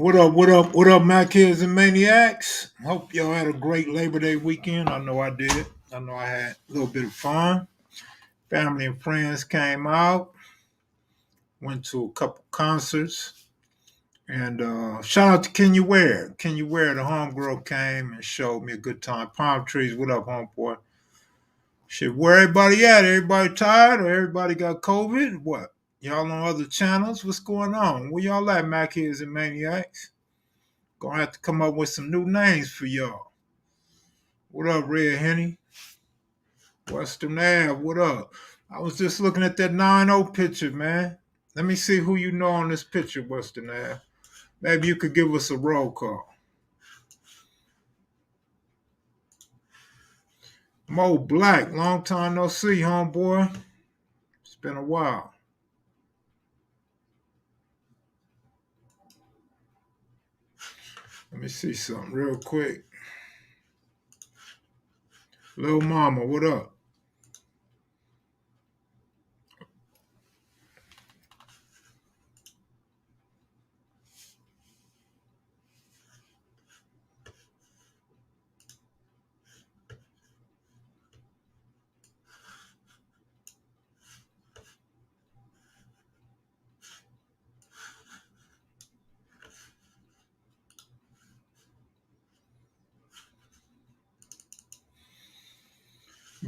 What up, Mac Kids and Maniacs? Hope y'all had a great Labor Day weekend. I know I did. I know I had a little bit of fun. Family and friends came out, went to a couple concerts, and shout out to Kenya Ware. Kenya Ware, the homegirl, came and showed me a good time. Palm trees, what up, homeboy? Shit, where everybody at? Everybody tired or everybody got COVID? What? Y'all on other channels? What's going on? Where y'all at, Mac Kids and Maniacs? Gonna have to come up with some new names for y'all. What up, Red Henny? Western Ave, what up? I was just looking at that 9-0 picture, man. Let me see who you know on this picture, Western Ave. Maybe you could give us a roll call. Mo Black, long time no see, homeboy. It's been a while. Let me see something real quick. Lil Mama, what up?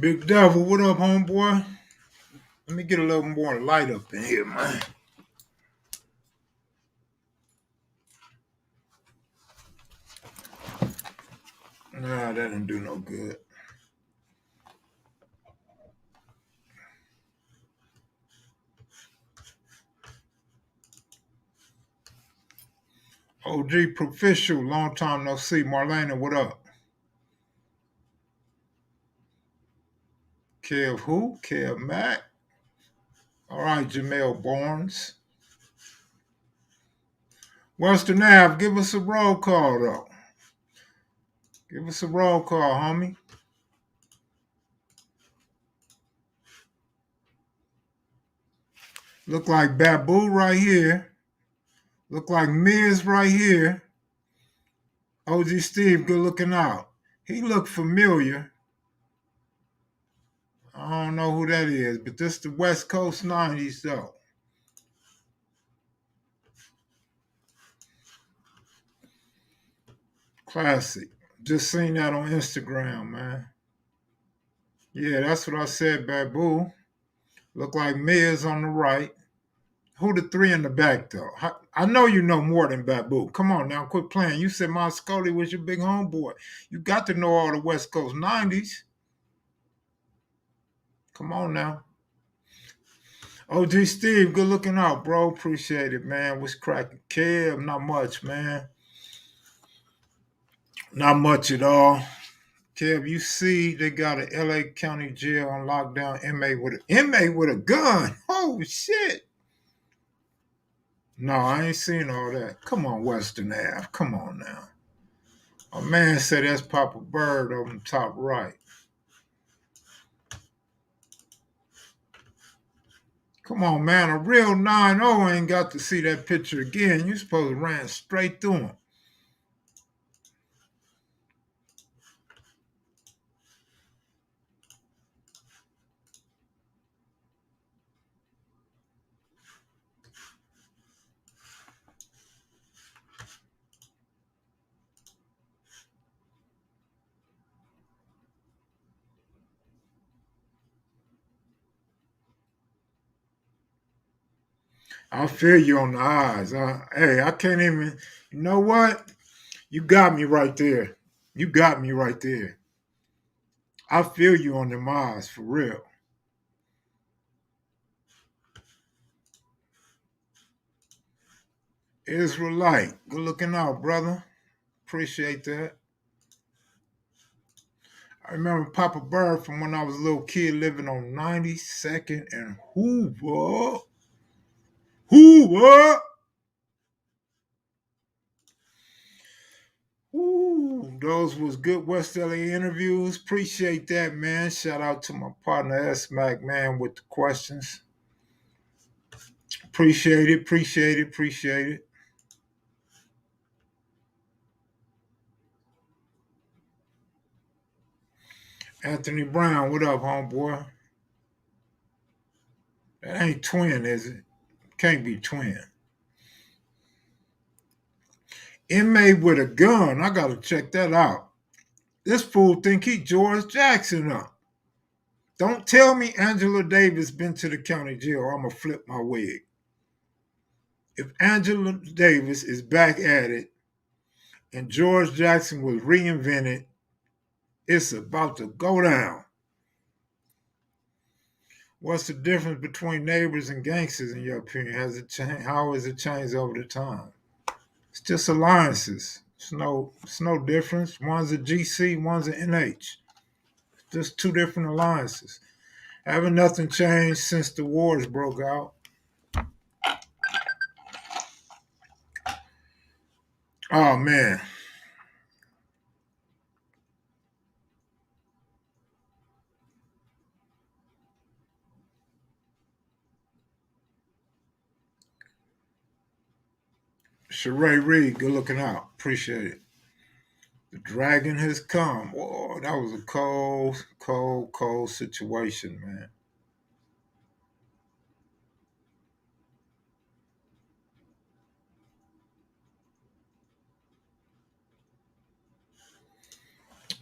Big Devil, what up, homeboy? Let me get a little more light up in here, man. Nah, that didn't do no good. OG Proficial, long time no see. Marlena, what up? Kev who? Kev Mac. All right, Jamel Barnes. Western Ave, give us a roll call, though. Give us a roll call, homie. Look like Babu right here. Look like Miz right here. OG Steve, good looking out. He looked familiar. I don't know who that is, but this the West Coast 90s, though. Classic. Just seen that on Instagram, man. Yeah, that's what I said, Babu. Look like Miz on the right. Who the three in the back, though? I know you know more than Babu. Come on now, quit playing. You said Mon Scully was your big homeboy. You got to know all the West Coast 90s. Come on now. OG Steve, good looking out, bro. Appreciate it, man. What's cracking? Kev, not much, man. Not much at all. Kev, you see they got a LA County jail on lockdown inmate with a gun. Oh shit. No, I ain't seen all that. Come on, Western Ave. Come on now. A man said that's Papa Bird on the top right. Come on, man. A real 9-0 ain't got to see that picture again. You supposed to ran straight through him. I feel you on the eyes. Hey, I can't even. You know what? You got me right there. You got me right there. I feel you on them eyes for real. Israelite, good looking out, brother. Appreciate that. I remember Papa Bird from when I was a little kid living on 92nd and Hoover. Hoover! Ooh, those was good West LA interviews. Appreciate that, man. Shout out to my partner S Mac, man, with the questions. Appreciate it, appreciate it, appreciate it. Anthony Brown, what up, homeboy? That ain't twin, is it? Can't be twin. Inmate with a gun. I gotta check that out. This fool think he George Jackson up. Don't tell me Angela Davis been to the county jail. I'ma flip my wig. If Angela Davis is back at it and George Jackson was reinvented, it's about to go down. What's the difference between neighbors and gangsters in your opinion? Has it changed? How has it changed over the time? It's just alliances. It's no difference. One's a GC, one's an NH. Just two different alliances. Haven't nothing changed since the wars broke out. Oh man. Sheree Reed, good looking out. Appreciate it. The dragon has come. Whoa, that was a cold, cold, cold situation, man.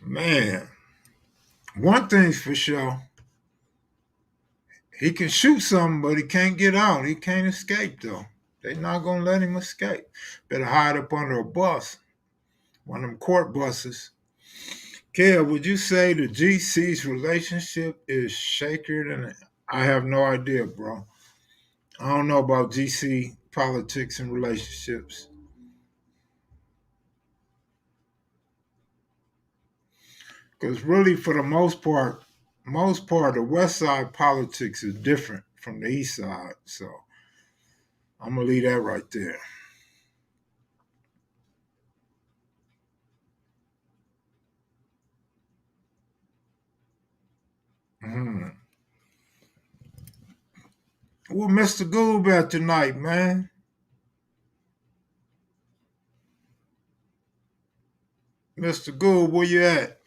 Man, one thing's for sure. He can shoot something, but he can't get out. He can't escape, though. They're not going to let him escape. Better hide up under a bus, one of them court buses. Kev, would you say the GC's relationship is shakier than I have no idea, bro. I don't know about GC politics and relationships. Because really, for the most part, the West Side politics is different from the East Side. So I'm gonna leave that right there. Mhm. Well, Mr. Goob at tonight, man. Mr. Goob, where you at?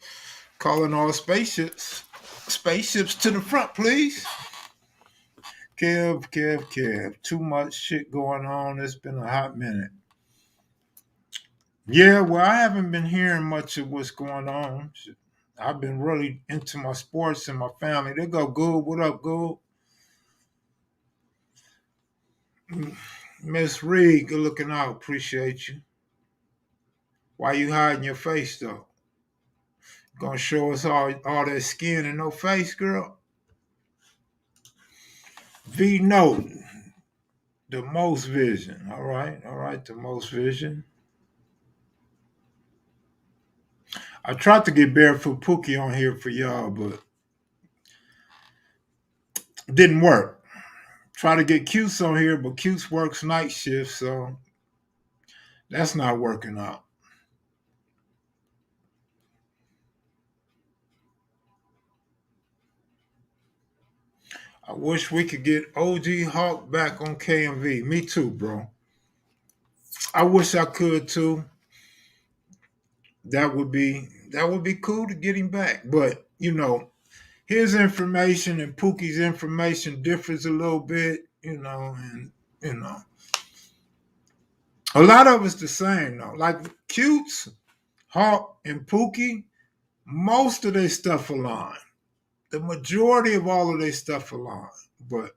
Calling all spaceships. Spaceships to the front, please. Kev, Kev, Kev. Too much shit going on. It's been a hot minute. Yeah, well, I haven't been hearing much of what's going on. I've been really into my sports and my family. They go, Goob. What up, Goob? Miss Reed, good looking out. Appreciate you. Why you hiding your face though? Gonna show us all that skin and no face, girl? V note, the most vision. All right, the most vision. I tried to get Barefoot Pookie on here for y'all, but it didn't work. Try to get Cuse on here, but Cuse works night shift, so that's not working out. I wish we could get OG Hawk back on KMV. Me too, bro. I wish I could too. That would be cool to get him back. But his information and Pookie's information differs a little bit, and you know, a lot of it's the same though. Like Cutes, Hawk, and Pookie, most of their stuff align. The majority of all of their stuff align, but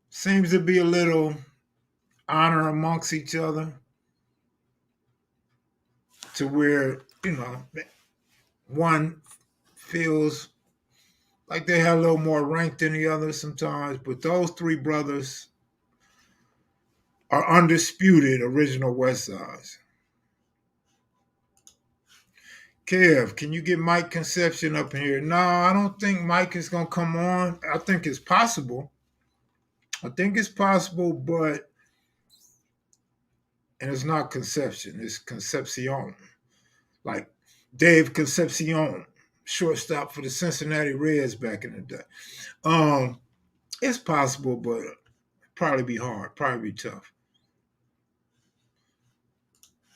seems to be a little honor amongst each other to where one feels like they have a little more rank than the other sometimes. But those three brothers are undisputed original West Sides. Kev, can you get Mike Conception up in here? No, I don't think Mike is gonna come on. I think it's possible. I think it's possible, but and it's not Conception, it's Concepcion. Like Dave Concepcion, shortstop for the Cincinnati Reds back in the day. Um, it's possible, but probably be hard, probably be tough.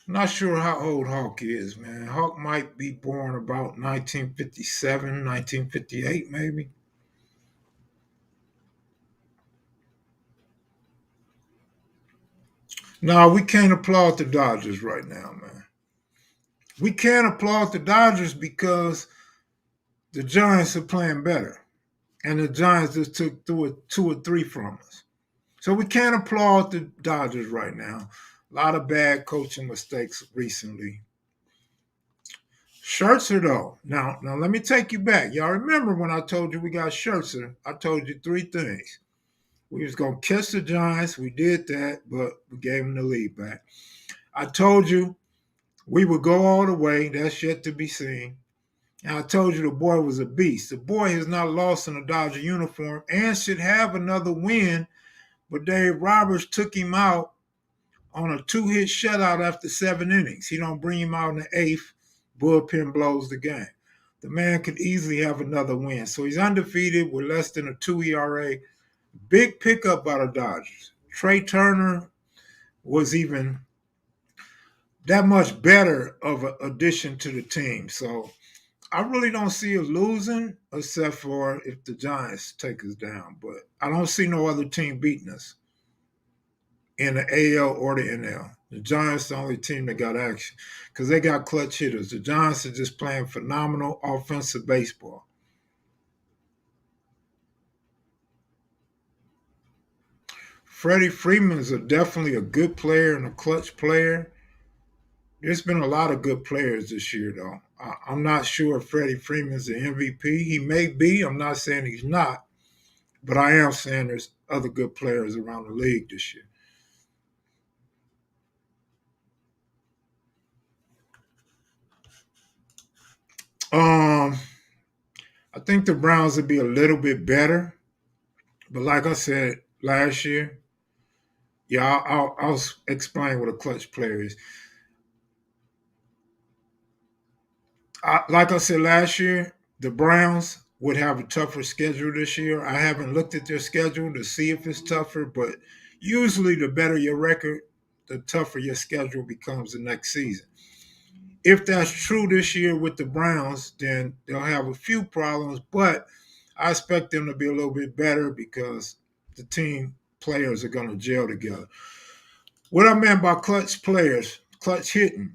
Not sure how old Hawk is, man. Hawk might be born about 1957, 1958, maybe. No, we can't applaud the Dodgers right now, man. We can't applaud the Dodgers because the Giants are playing better. And the Giants just took two or three from us. So we can't applaud the Dodgers right now. A lot of bad coaching mistakes recently. Scherzer, though. Now let me take you back. Y'all remember when I told you we got Scherzer? I told you three things. We was gonna catch the Giants. We did that, but we gave them the lead back. I told you we would go all the way. That's yet to be seen. And I told you the boy was a beast. The boy has not lost in a Dodger uniform and should have another win. But Dave Roberts took him out on a two-hit shutout after 7 innings. He don't bring him out in the eighth. Bullpen blows the game. The man could easily have another win. So he's undefeated with less than a 2 ERA. Big pickup by the Dodgers. Trey Turner was even that much better of an addition to the team. So I really don't see us losing, except for if the Giants take us down. But I don't see no other team beating us in the AL or the NL. The Giants are the only team that got action because they got clutch hitters. The Giants are just playing phenomenal offensive baseball. Freddie Freeman's definitely a good player and a clutch player. There's been a lot of good players this year, though. I'm not sure if Freddie Freeman's the MVP. He may be. I'm not saying he's not, but I am saying there's other good players around the league this year. Um, I think the Browns would be a little bit better, but like I said last year, yeah, I'll explain what a clutch player is. Like I said last year, the Browns would have a tougher schedule this year. I haven't looked at their schedule to see if it's tougher, but usually the better your record, the tougher your schedule becomes the next season. If that's true this year with the Browns, then they'll have a few problems, but I expect them to be a little bit better because the team players are going to gel together. What I meant by clutch players, clutch hitting,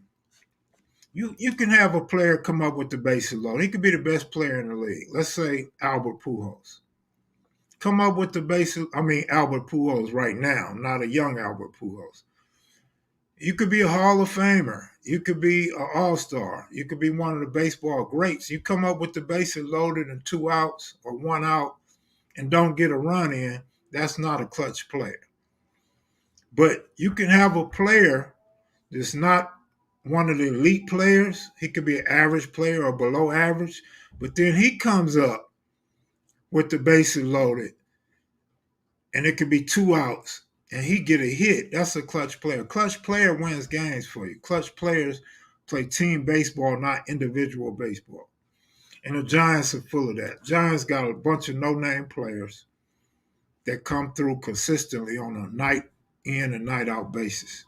you can have a player come up with the bases loaded. He could be the best player in the league. Let's say Albert Pujols. Come up with the bases. I mean Albert Pujols right now, not a young Albert Pujols. You could be a Hall of Famer. You could be an All-Star. You could be one of the baseball greats. You come up with the bases loaded and 2 outs or 1 out and don't get a run in. That's not a clutch player. But you can have a player that's not one of the elite players. He could be an average player or below average, but then he comes up with the bases loaded, and it could be 2 outs, and he get a hit. That's a clutch player. Clutch player wins games for you. Clutch players play team baseball, not individual baseball. And the Giants are full of that. Giants got a bunch of no-name players that come through consistently on a night in and night out basis.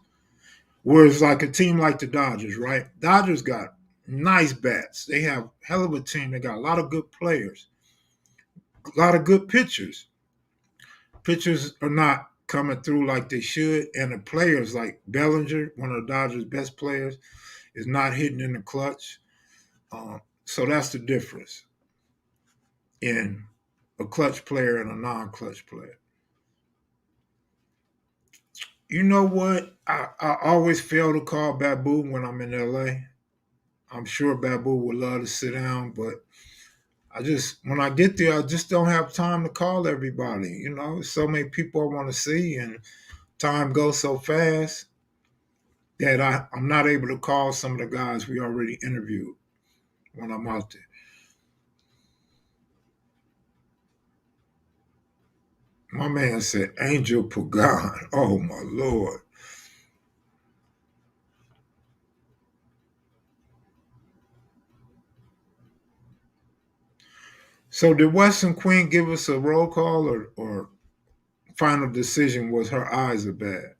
Whereas like a team like the Dodgers, right? Dodgers got nice bats. They have hell of a team. They got a lot of good players, a lot of good pitchers. Pitchers are not coming through like they should, and the players like Bellinger, one of the Dodgers' best players, is not hitting in the clutch. So that's the difference in a clutch player and a non-clutch player. You know what? I always fail to call Babu when I'm in LA. I'm sure Babu would love to sit down, but when I get there, I just don't have time to call everybody. You know, so many people I want to see, and time goes so fast that I'm not able to call some of the guys we already interviewed when I'm out there. My man said Angel Pagan. Oh my Lord. So did Western Queen give us a roll call or final decision was her eyes are bad?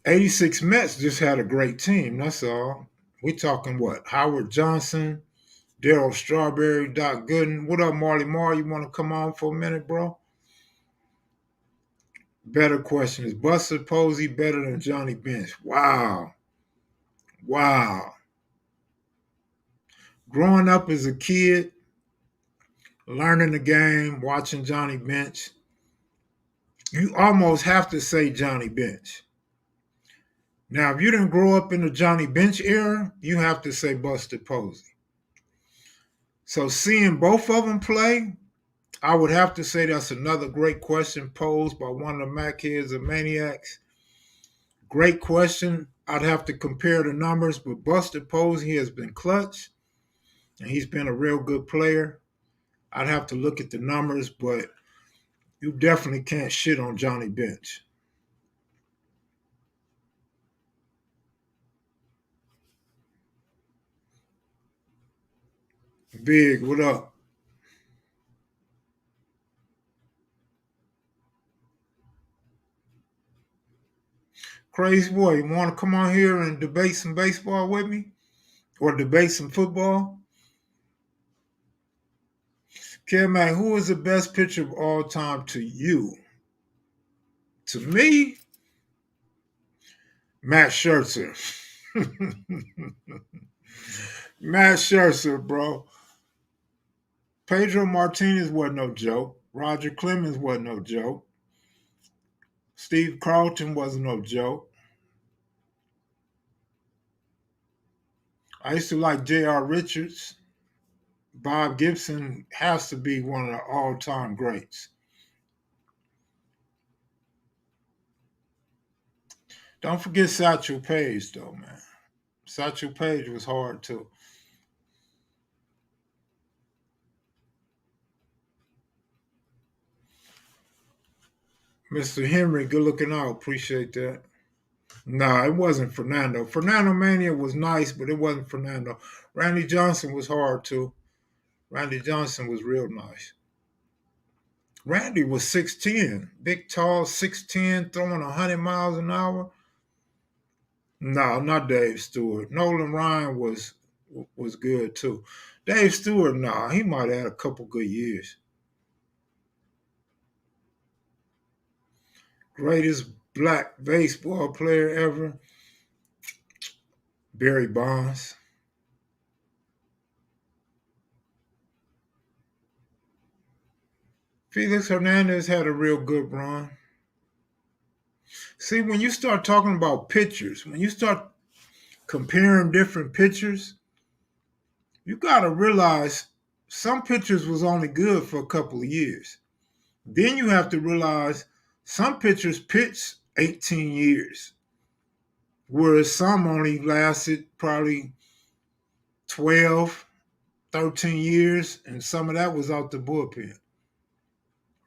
'86 Mets just had a great team. That's all. We talking what? Howard Johnson, Daryl Strawberry, Doc Gooden. What up, Marley Marl? You want to come on for a minute, bro? Better question. Is Buster Posey better than Johnny Bench? Wow. Wow. Growing up as a kid, learning the game, watching Johnny Bench, you almost have to say Johnny Bench. Now, if you didn't grow up in the Johnny Bench era, you have to say Buster Posey. So seeing both of them play, I would have to say that's another great question posed by one of the Mac heads and maniacs. Great question. I'd have to compare the numbers, but Buster Posey has been clutch, and he's been a real good player. I'd have to look at the numbers, but you definitely can't shit on Johnny Bench. Big, what up? Crazy boy, you want to come on here and debate some baseball with me? Or debate some football? Mac, who is the best pitcher of all time to you? To me, Matt Scherzer. Matt Scherzer, bro. Pedro Martinez wasn't no joke. Roger Clemens wasn't no joke. Steve Carlton wasn't no joke. I used to like J.R. Richards. Bob Gibson has to be one of the all-time greats. Don't forget Satchel Paige, though, man. Satchel Paige was hard, too. Mr. Henry, good looking out. Appreciate that. Nah, it wasn't Fernando. Fernando Mania was nice, but it wasn't Fernando. Randy Johnson was hard, too. Randy Johnson was real nice. Randy was 6'10", big, tall, 6'10", throwing 100 miles an hour. No, not Dave Stewart. Nolan Ryan was good too. Dave Stewart, nah, he might have had a couple good years. Greatest black baseball player ever, Barry Bonds. Felix Hernandez had a real good run. See, when you start talking about pitchers, when you start comparing different pitchers, you got to realize some pitchers was only good for a couple of years. Then you have to realize some pitchers pitched 18 years, whereas some only lasted probably 12, 13 years, and some of that was out the bullpen.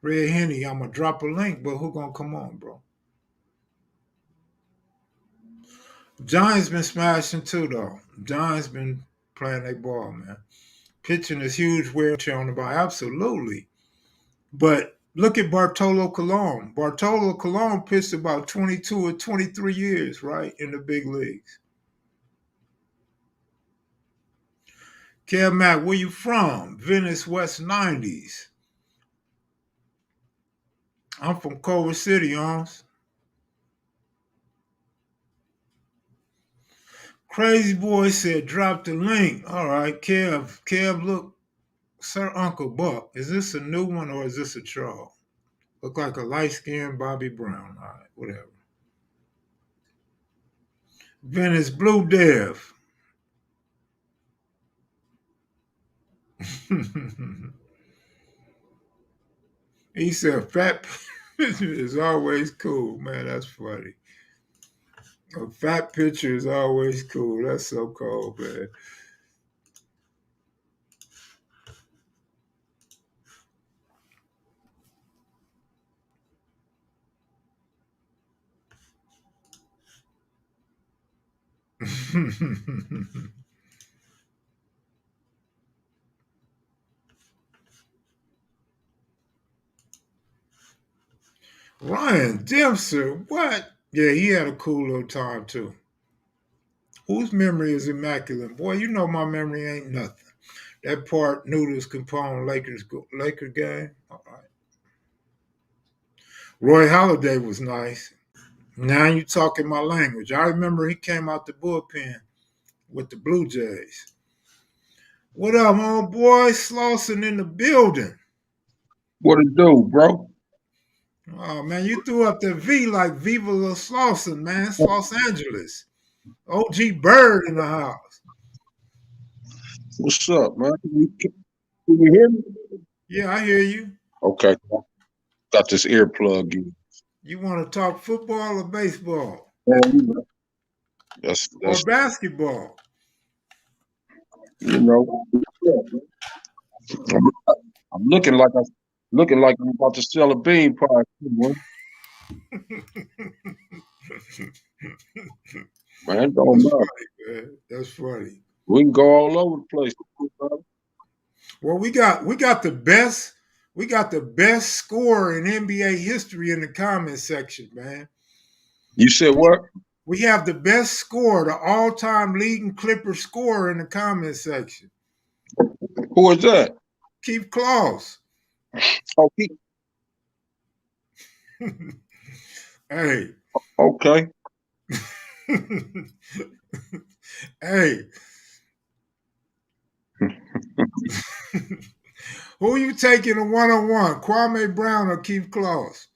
Red Henny, I'm going to drop a link, but who going to come on, bro? Giants been smashing too, though. Giants been playing their ball, man. Pitching is huge wear and tear on the ball. Absolutely. But look at Bartolo Colon. Bartolo Colon pitched about 22 or 23 years, right, in the big leagues. Kev Mac, where you from? Venice West 90s. I'm from Culver City, Hans. Crazy Boy said, drop the link. All right, Kev. Kev, look, Sir Uncle Buck. Is this a new one or is this a troll? Look like a light-skinned Bobby Brown. All right, whatever. Venice Blue Dev. He said, fat picture is always cool. Man, that's funny. A fat picture is always cool. That's so cold, man. Ryan Dempsey, what? Yeah, he had a cool little time too. Whose memory is immaculate? Boy, you know my memory ain't nothing. That part Noodles Capone Laker game. All right. Roy Halladay was nice. Now you talking my language. I remember he came out the bullpen with the Blue Jays. What up, homeboy? Slauson in the building. What it do, bro? Oh man, you threw up the V like Viva La Slauson, man. It's Los Angeles. OG Bird in the house. What's up, man? Can you hear me? Yeah, I hear you. Okay. Got this earplug in. You want to talk football or baseball? Man, you know, that's Or basketball? you know. I'm, I'm looking like I'm about to sell a bean pie. Man, don't That's matter. funny, man. That's funny. We can go all over the place. Well, we got the best scorer in NBA history in the comment section, man. You said what? We have the best scorer, the all-time leading Clipper scorer in the comment section. Who is that? Keith Claus. Oh, Hey. Okay. Hey. Who you taking a one-on-one, Kwame Brown or Keith Claus?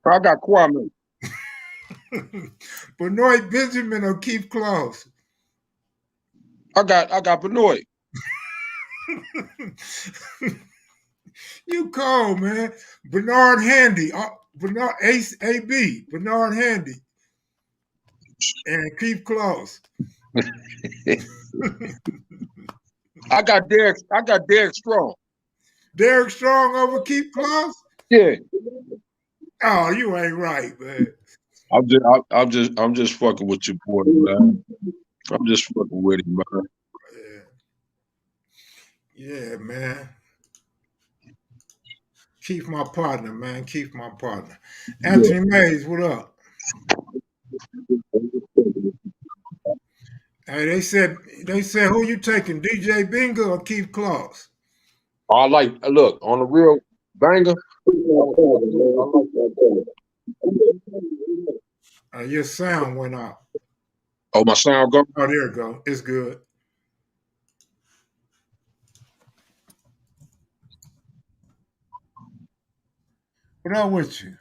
I got Kwame. Benoit Benjamin or Keith Claus? I got Benoit. You cold, man. Bernard Handy. Bernard Ace AB. Bernard Handy. And Keith Claus. I got Derek Strong. Derek Strong over Keith Claus? Yeah. Oh, you ain't right, man. I'm just fucking with your boy, man. I'm just fucking with him, man. Yeah, man. Keith my partner, man. Keith my partner. Anthony Mays, what up? Hey, they said who you taking, DJ Bingo or Keith Claus? I look on the real banger. Your sound went out. Oh, my sound go? Oh, there it go. It's good. What up with you?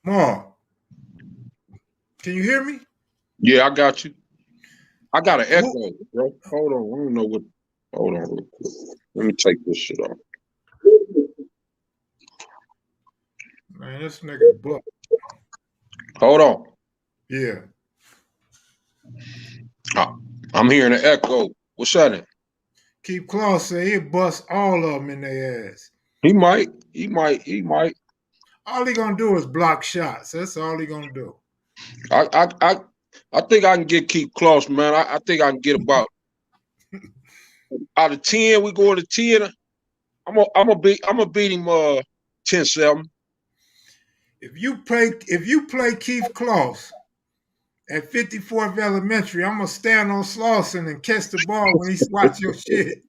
Mark, can you hear me? Yeah, I got you. I got an echo, bro. Hold on. I don't know what. Hold on real quick. Let me take this shit off. Man, this nigga buck. Hold on. Yeah. I'm hearing an echo. What's that? Keith Claus said he'll bust all of them in their ass. He might. All he gonna do is block shots. That's all he gonna do. I think I can get Keith Claus, man. I think I can get about out of 10. We go to 10. I'm gonna beat him 10-7. If you play Keith Claus at 54th Elementary, I'm gonna stand on Slauson and catch the ball when he swats your shit.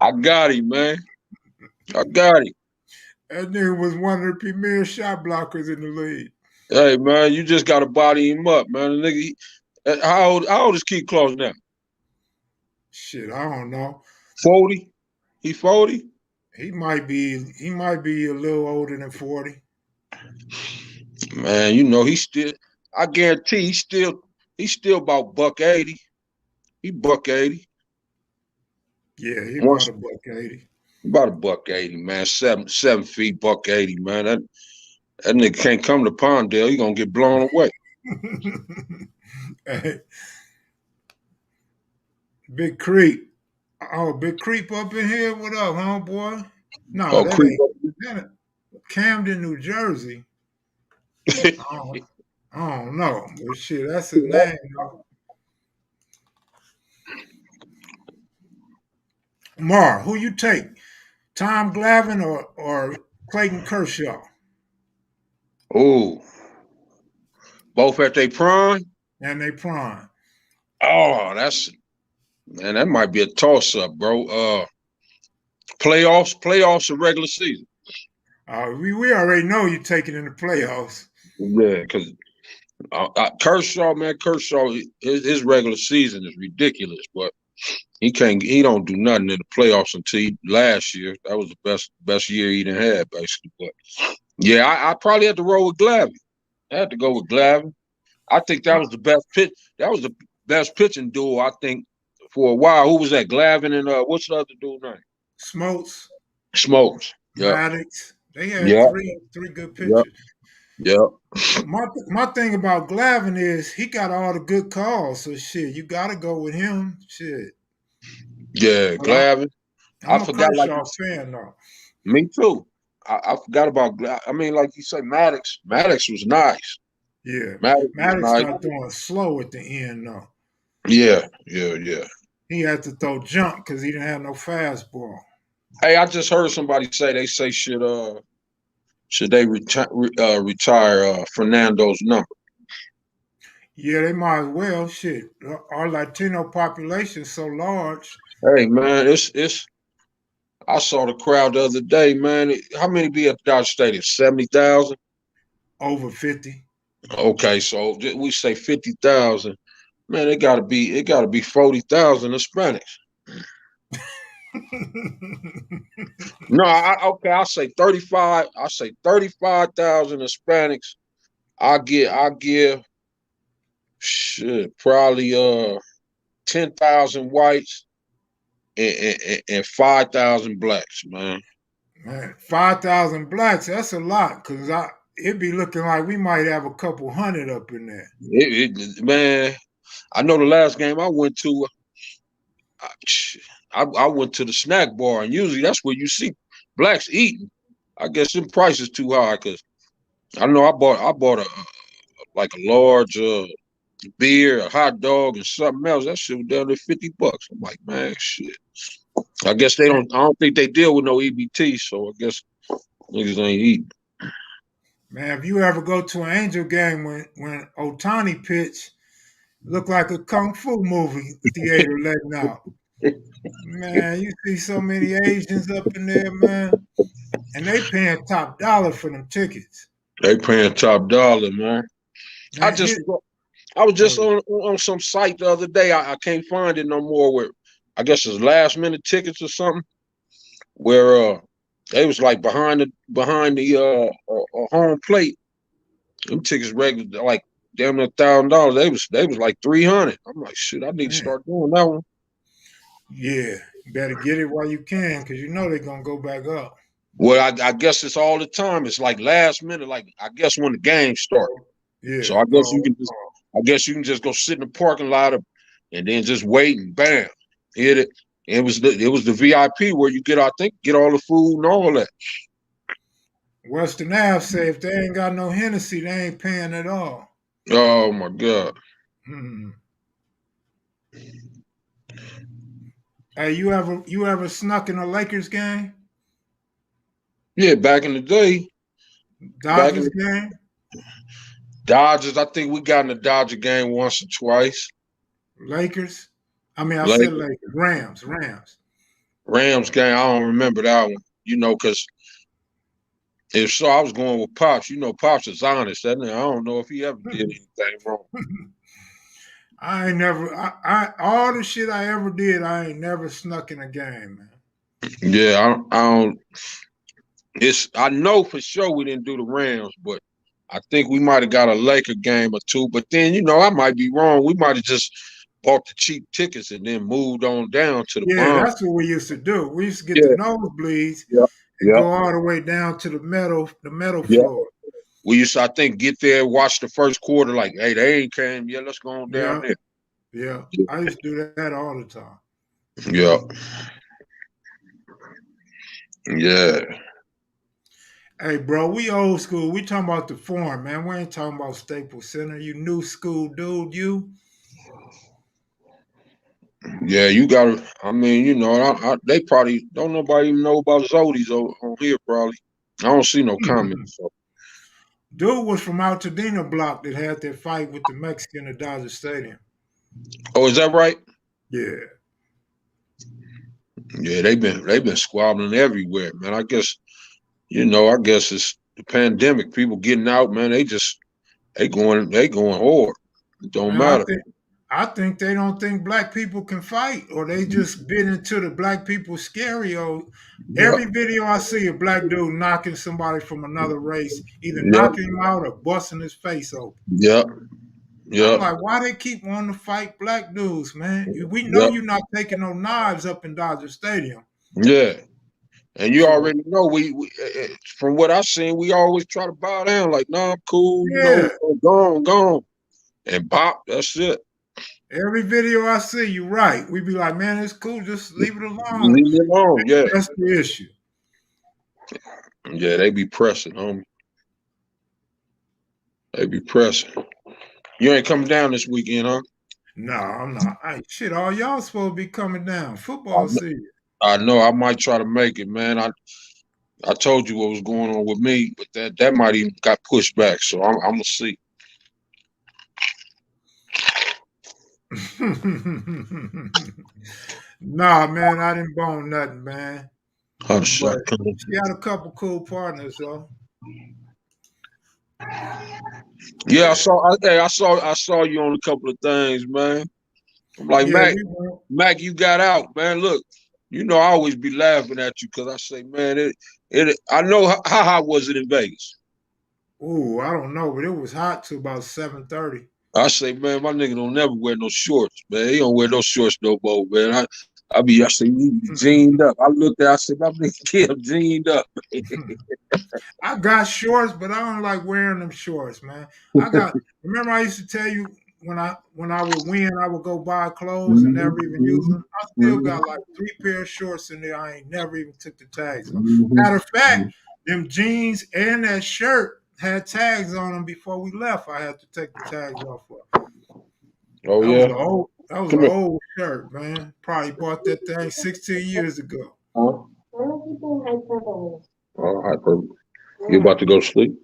I got him, man. I got him. That nigga was one of the premier shot blockers in the league. Hey, man, you just gotta body him up, man. The nigga, how old is Keith Claus now? Shit, I don't know. 40? He 40? He might be a little older than 40. Man, you know, I guarantee he's still about $180. He $180. Yeah, he about $180. About $180, man. 7 feet, $180, man. That nigga can't come to Pondale. He gonna get blown away. Hey. Big Creep. Oh, Big Creep up in here. What up, homeboy? No, that ain't Camden, New Jersey. I don't know. But shit, that's his name, though. Mar, who you take Tom Glavine or Clayton Kershaw? Oh, both at their prime. And they prime. Oh, that might be a toss up, bro. Playoffs, or regular season. We already know you're taking in the playoffs. Yeah, because Kershaw, his regular season is ridiculous, but he don't do nothing in the playoffs until last year. That was the best year he done had, basically. But yeah, I probably had to roll with Glavine. I had to go with Glavine. I think that was the best pitch. That was the best pitching duo, I think, for a while. Who was that? Glavine and what's the other dude name? Smokes. Smokes. Yep. Maddox. They had Yep. three good Yep. pitchers. Yep. My thing about Glavine is he got all the good calls. So shit, you gotta go with him. Shit. Yeah, But Glavine. I'm I a forgot, like Kershaw fan though. me too. I forgot about Glavine. I mean, like you say, Maddox. Maddox was nice. Yeah. Maddox was Maddox nice. started throwing slow at the end though. Yeah. He had to throw jump because he didn't have no fastball. Hey, I just heard somebody say should they retire Fernando's number? Yeah, they might as well. Shit, our Latino population is so large. Hey man, it's. I saw the crowd the other day, man. How many be at Dodger Stadium? 70,000. Over 50. Okay, so we say 50,000. Man, it gotta be 40,000 Hispanics. No, I'll say 35. I say 35,000 Hispanics. I give shit probably 10,000 whites and 5,000 blacks, man. Man, 5,000 blacks, that's a lot because it'd be looking like we might have a couple hundred up in there. Man, I know the last game I went to, I went to the snack bar, and usually that's where you see blacks eating. I guess the price is too high because I know I bought like a large beer, a hot dog, and something else. That shit was down to $50. I'm like, man, shit. I guess they don't. I don't think they deal with no EBT, so I guess niggas ain't eating. Man, if you ever go to an Angel game when Otani pitch, look like a kung fu movie theater letting out. Man, you see so many Asians up in there, man, and they paying top dollar for them tickets. They paying top dollar, man. I Man, just I was just on some site the other day. I can't find it no more. Where I guess it's last minute tickets or something. Where they was like behind the home plate. Them tickets regular like damn near $1,000. They was like 300. I'm like, shit, I need to start doing that one. Yeah, better get it while you can because you know they're gonna go back up. Well, I guess it's all the time. It's like last minute. Like I guess when the game start. Yeah. So I guess you can just go sit in the parking lot and then just wait and bam, hit it. It was the VIP where you get all the food and all that. Western Ave say if they ain't got no Hennessy, they ain't paying at all. Oh my God. Hey, you ever snuck in a Lakers game? Yeah, back in the day. Dodgers game? Dodgers, I think we got in the Dodger game once or twice. Lakers? I mean, I said Lakers. Rams. Rams game, I don't remember that one. You know, because if so, I was going with Pops. You know, Pops is honest. I don't know if he ever did anything wrong. I ain't never. I all the shit I ever did, I ain't never snuck in a game, man. Yeah, I don't. I know for sure we didn't do the Rams, but I think we might have got a Laker game or two. But then, you know, I might be wrong. We might have just bought the cheap tickets and then moved on down to the bomb. That's what we used to do. We used to get the nosebleeds and go all the way down to the metal floor. We used to, I think, get there, watch the first quarter, like, hey, they ain't came. Yeah, let's go on down there. Yeah, I used to do that all the time. Yeah. Yeah. Hey, bro, we old school. We talking about the Forum, man. We ain't talking about Staples Center. You new school dude, you. Yeah, you gotta. I mean, you know, they probably don't nobody even know about Zodi's on here. Probably, I don't see no comments. So. Dude was from Altadena block that had that fight with the Mexican at Dodger Stadium. Oh, is that right? Yeah. Yeah, they've been squabbling everywhere, man. I guess I guess it's the pandemic. People getting out, man. They going hard. It don't Man, matter. I think they don't think black people can fight, or they just bit into the black people stereo. Yeah, Every video I see a black dude knocking somebody from another race, either yeah, knocking him out or busting his face open. yeah, I'm yeah, like, why they keep wanting to fight black dudes, man? We know yeah, you're not taking no knives up in Dodger Stadium. yeah. And you So already know from what I seen, we always try to bow down like, nah, I'm cool, yeah, go on, and bop. That's it. every video I see, you're right. We be like, man, it's cool, just leave it alone. Leave me alone. Yeah, That's the issue. yeah. They be pressing, homie. They be pressing. You ain't coming down this weekend, huh? No, I'm not. Shit, all y'all supposed to be coming down. I, Football season. I know. I might try to make it, man. I told you what was going on with me, but that might even got pushed back. So I'm gonna see. Nah, man, I didn't bone nothing, man. How the But shot coming? she had a couple cool partners, though. Yeah, Yeah. I saw you on a couple of things, man. I'm like, Yeah, Mac, we went. Mac, you got out, man. Look, I always be laughing at you because I say, man, I know how hot was it in Vegas. Ooh, I don't know, but it was hot till about 7:30. I say, man, my nigga don't never wear no shorts, man. He don't wear no shorts no more, man. I say, you jeaned up. I looked at, I said, my nigga get him jeaned up. I got shorts, but I don't like wearing them shorts, man. Remember I used to tell you when I would win, I would go buy clothes and never even use them. I still got like 3 pair of shorts in there. I ain't never even took the tags off. Matter of fact, them jeans and that shirt had tags on them before we left. I had to take the tags off of. Oh That was yeah, an old that was an come here. old shirt, man. Probably bought that thing 16 years ago. Huh? All right, bro. You about to go to sleep?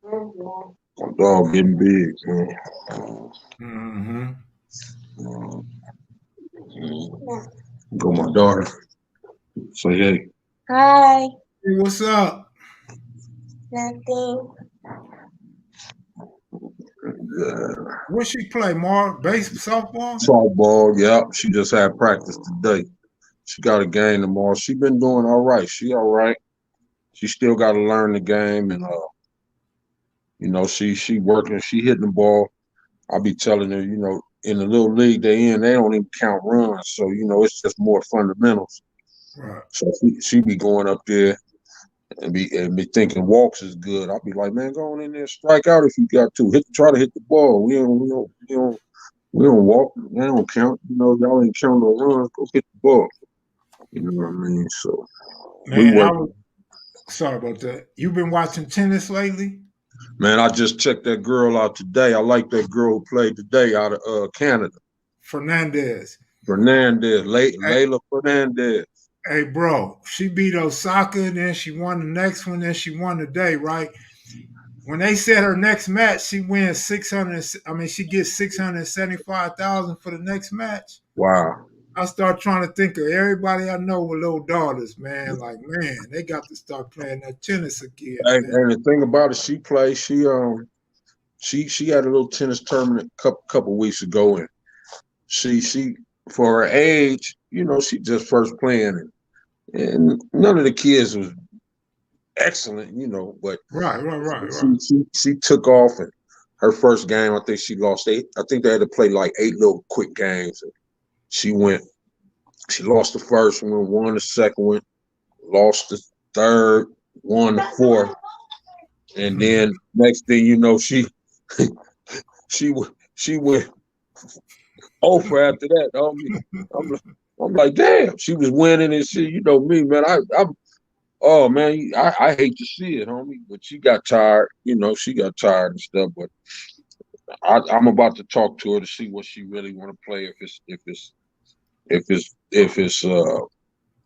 My dog getting big, man. Mm-hmm. Go, my daughter. Say hey. Hi. Hey, what's up? Nothing. Yeah. What she play, Mark? Base softball? Softball, yeah. She just had practice today. She got a game tomorrow. She been doing all right. She all right. She still got to learn the game, and she working. She hitting the ball. I be telling her, in the little league they don't even count runs. So it's just more fundamentals. Right. So she be going up there and be thinking walks is good. I'll be like, man, go on in there, strike out if you got to. Try to hit the ball. We don't walk. We don't count. Y'all ain't counting no runs. Go hit the ball. You know what I mean? So we Man, work. sorry about that. You been watching tennis lately? Man, I just checked that girl out today. I like that girl who played today out of Canada. Fernandez. Fernandez, Hey, Layla Fernandez. hey, bro, she beat Osaka, then she won the next one, then she won today, right? When they said her next match, she wins 600. I mean, she gets 675,000 for the next match. Wow. I start trying to think of everybody I know with little daughters, man. Like, man, they got to start playing that tennis again, man. And the thing about it, she played. She had a little tennis tournament couple weeks ago, and she for her age, she just first playing, and none of the kids was excellent, but Right. she took off, and her first game, I think she lost 8. I think they had to play like 8 little quick games. And she lost the first one, won the second one, lost the third, won the fourth, and then next thing you know, she she went over after that. I'm like, damn, she was winning and shit. You know me, man. Oh man, I hate to see it, homie, but she got tired. She got tired and stuff. But I'm about to talk to her to see what she really want to play. If it's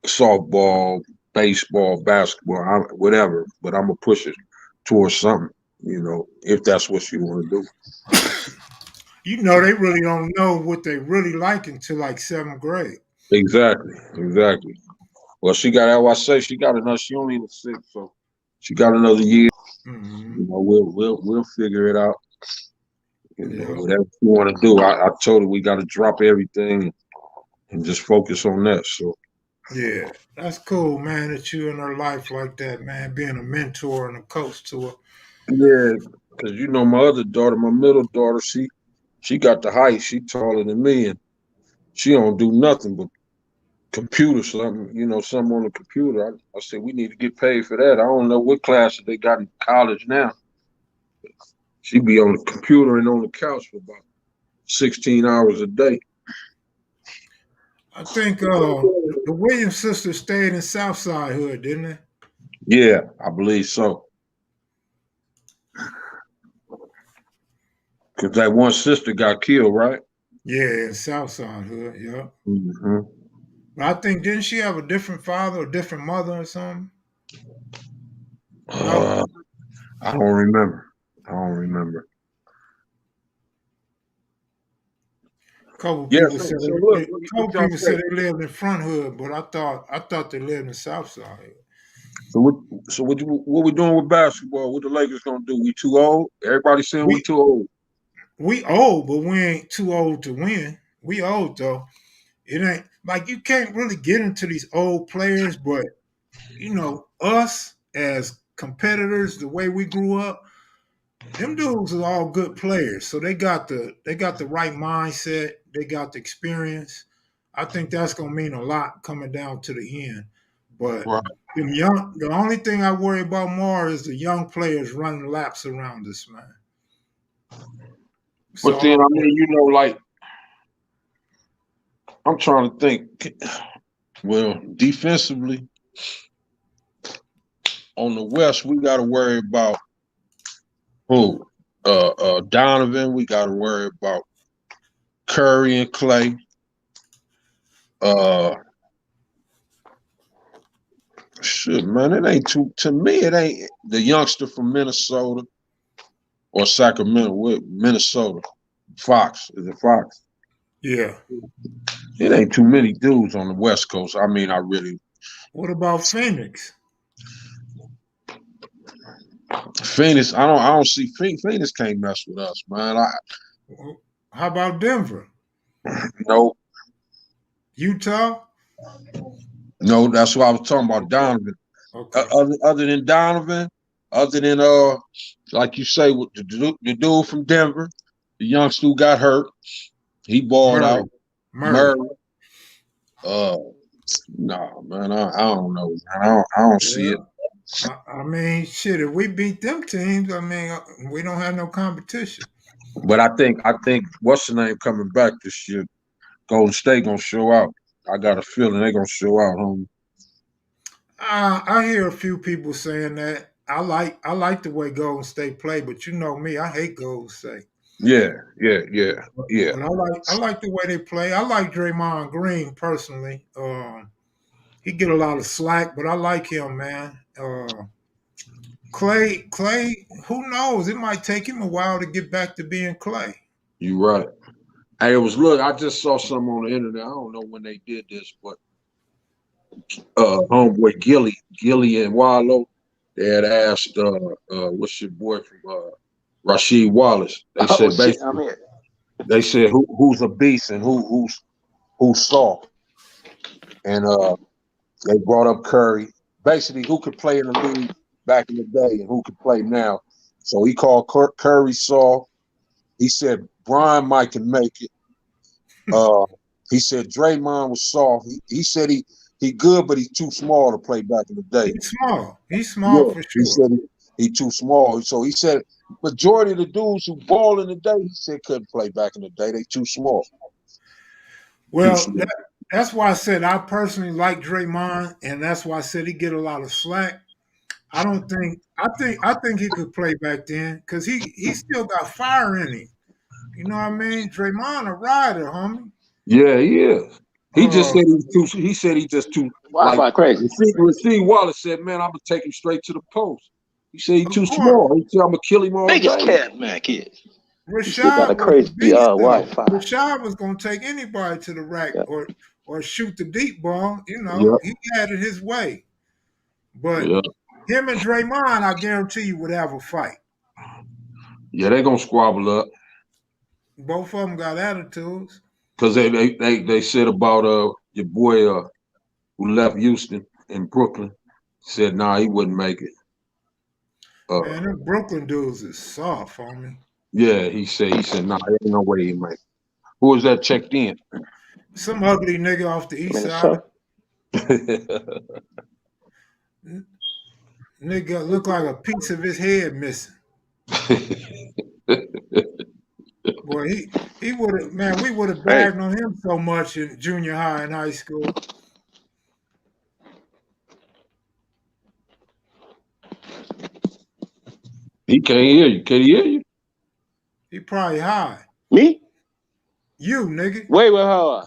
softball, baseball, basketball, whatever. But I'm gonna push it towards something. If that's what she want to do. You know, they really don't know what they really like until like 7th grade. Exactly. Well, she got. How I say, she got another. She only in the 6th, so she got another year. Mm-hmm. We'll figure it out. Yeah. Whatever you want to do. I told her we got to drop everything and just focus on that. So Yeah, that's cool, man, that you in her life like that, man, being a mentor and a coach to her. yeah, because my other daughter, my middle daughter, she got the height. She taller than me, and she don't do nothing but computer something. Something on the computer. I said we need to get paid for that. I don't know what classes they got in college now. She be on the computer and on the couch for about 16 hours a day. I think the Williams sisters stayed in Southside Hood, didn't they? Yeah, I believe so. Because that one sister got killed, right? Yeah, in Southside Hood, yeah. Mm-hmm. But I think, didn't she have a different father or different mother or something? No? I don't remember. Couple Yeah, people so said look, couple what y'all people say? said they lived in Front Hood, but I thought they lived in Southside Hood. So what we doing with basketball? What the Lakers gonna do? We too old? Everybody saying we We too old. we old, but we ain't too old to win. We old though. It ain't like you can't really get into these old players, but us as competitors, the way we grew up, them dudes are all good players. So they got the right mindset, they got the experience. I think that's gonna mean a lot coming down to the end. But Right. the only thing I worry about more is the young players running laps around us, man. But So then I mean, like I'm trying to think. Well, defensively on the West, we got to worry about who? Donovan. We got to worry about Curry and Clay. Uh, Shit, man, it ain't too. To me, it ain't the youngster from Minnesota or Sacramento. Minnesota? Fox. Is it Fox? yeah. It ain't too many dudes on the West Coast. I mean, I really. What about Phoenix? Phoenix. I don't see Phoenix can't mess with us, man. How about Denver? No, Utah? no. That's what I was talking about. Donovan. Okay. Other than Donovan, other than like you say, with the dude from Denver, the youngster who got hurt, he balled Murray. out. Murray. Murray. Uh, Nah, man, I don't know, man. I don't see it. Yeah. I mean, shit, if we beat them teams, I mean, we don't have no competition. But I think what's the name coming back this year? Golden State gonna show out. I got a feeling they gonna show out, homie. I hear a few people saying that. I like the way Golden State play, but you know me, I hate Golden State. Yeah. But I like the way they play. I like Draymond Green personally. He get a lot of slack, but I like him, man. Clay, who knows? It might take him a while to get back to being Clay. You right. Hey, look. I just saw something on the internet. I don't know when they did this, but homeboy Gilly and Wallow, they had asked what's your boy from Rasheed Wallace. They Oh said shit, I'm basically here. they said who's a beast and who's soft. And they brought up Curry. Basically, who could play in the league back in the day and who could play now. So he called Curry soft. He said Brian might can make it. Uh, he said Draymond was soft. He said he good, but he's too small to play back in the day. He's small. He's small Yeah, for he sure. said he too small. So he said majority of the dudes who ball in the day, he said couldn't play back in the day. They too small. Too Well, small. that's why I said I personally like Draymond, and that's why I said he get a lot of slack. I think he could play back then because he still got fire in him. You know what I mean? Draymond a rider, homie. Yeah, he is. He just said he's too. He said he just too. Wi-Fi crazy. Rasheed Wallace said, "Man, I'm gonna take him straight to the post." He said he's Of too course. small. He said I'm gonna kill him all Biggest day. cat man kid. Rashad got a was the crazy beast, though. Wi-Fi. Rashad was gonna take anybody to the rack Yeah. or shoot the deep ball. You know, Yeah. he had it his way. But Yeah, him and Draymond, I guarantee you, would have a fight. yeah, they're gonna squabble up Both of them got attitudes. because they said about your boy who left Houston in Brooklyn. Said nah, he wouldn't make it. Man, them Brooklyn dudes is soft, homie. Yeah, he said nah, there ain't no way he make it. Who was that checked in? Some ugly nigga off the east side. Nigga look like a piece of his head missing. Boy, he would have, man, we would have bagged on him so much in junior high and high school. He can't hear you. Can he hear you? He probably high. Me? You, nigga. Wait, hold on.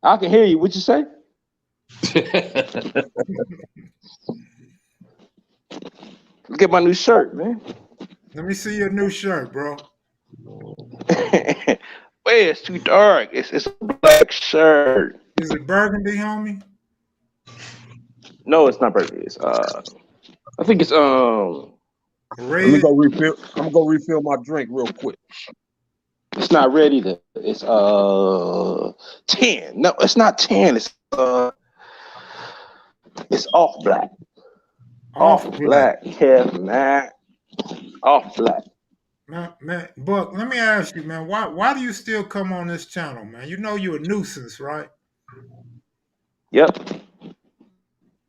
I can hear you. What you say? Look at my new shirt, man. Let me see your new shirt, bro. Wait, it's too dark. It's a black shirt. Is it burgundy, homie? No, it's not burgundy. It's I think it's red. Let me go refill. I'm gonna go refill my drink real quick. It's not red either. It's 10. No, it's not 10. It's off black. Off black. Kev, man. Off black. Man, Buck, let me ask you, man, why do you still come on this channel, man? You know you're a nuisance, right? Yep.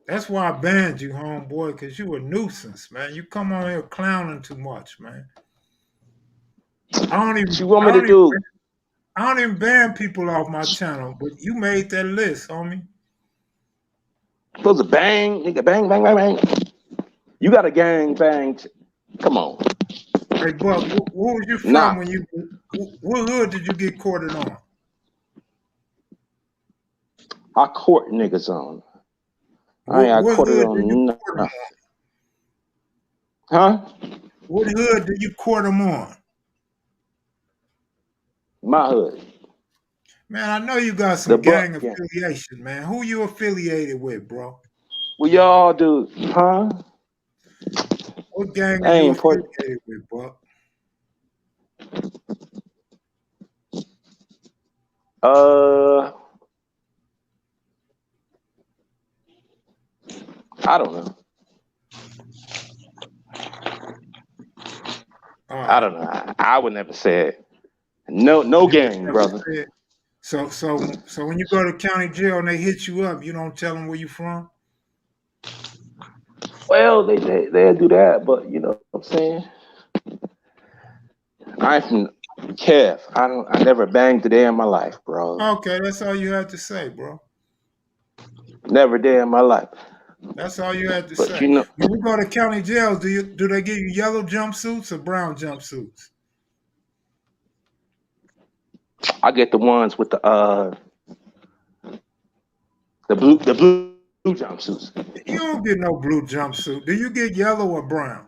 That's why I banned you, homeboy, because you a nuisance, man. You come on here clowning too much, man. I don't even. What you want me to do? I don't even ban people off my channel, but you made that list, homie. Supposed to bang, nigga, bang, bang, bang, bang. You got a gang bang. Come on. Hey, Buck, where was you from when you? What hood did you get courted on? I court niggas on. I ain't got courted on nothing. Huh? What hood did you court them on? My hood. Man, I know you got some gang affiliation, man. Who you affiliated with, bro? What y'all do, huh? What gang are you affiliated with, bro? I don't know. I don't know. I would never say it. No gang, brother. So when you go to county jail and they hit you up, you don't tell them where you from? Well, they'll do that, but you know what I'm saying? I'm from Kev. I never banged a day in my life, bro. Okay, that's all you had to say, bro. Never a day in my life. That's all you had to but say. You know, when you go to county jail, do they give you yellow jumpsuits or brown jumpsuits? I get the ones with the blue jumpsuits. You don't get no blue jumpsuit. Do you get yellow or brown?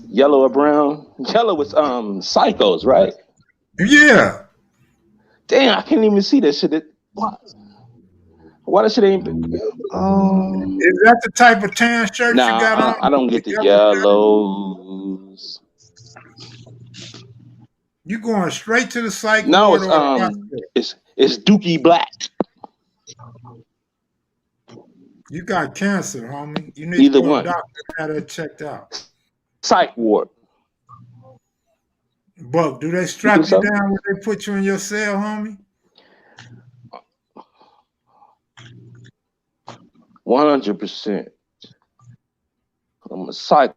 Yellow or brown? Yellow is psychos, right? Yeah. Damn, I can't even see that shit. Why that shit ain't been? Is that the type of tan shirt you got on? I don't get the yellows. You going straight to the psych No, ward it's Dookie Black. You got cancer, homie. You need Either to go one. to the doctor and have that checked out. Psych ward. Buck, do they strap you down when they put you in your cell, homie? 100%. I'm a psychopath.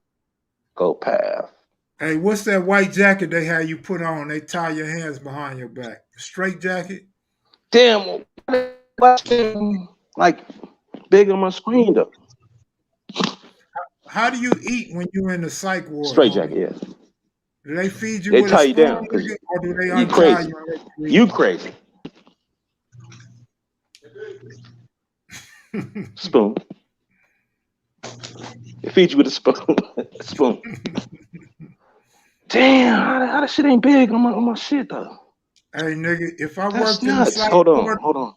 Hey, what's that white jacket they have you put on? They tie your hands behind your back. Straight jacket? Damn, like big on my screen though. how do you eat when you in the psych ward? Straight homie? jacket, yeah. Do they feed you They with tie a you spoon, down because nigga, or do they you untie crazy. you and let you You crazy. eat? Spoon. They feed you with a spoon. Spoon. Damn, how that shit ain't big on my shit though. Hey nigga, if I That's worked in the nuts. psych Hold ward, on.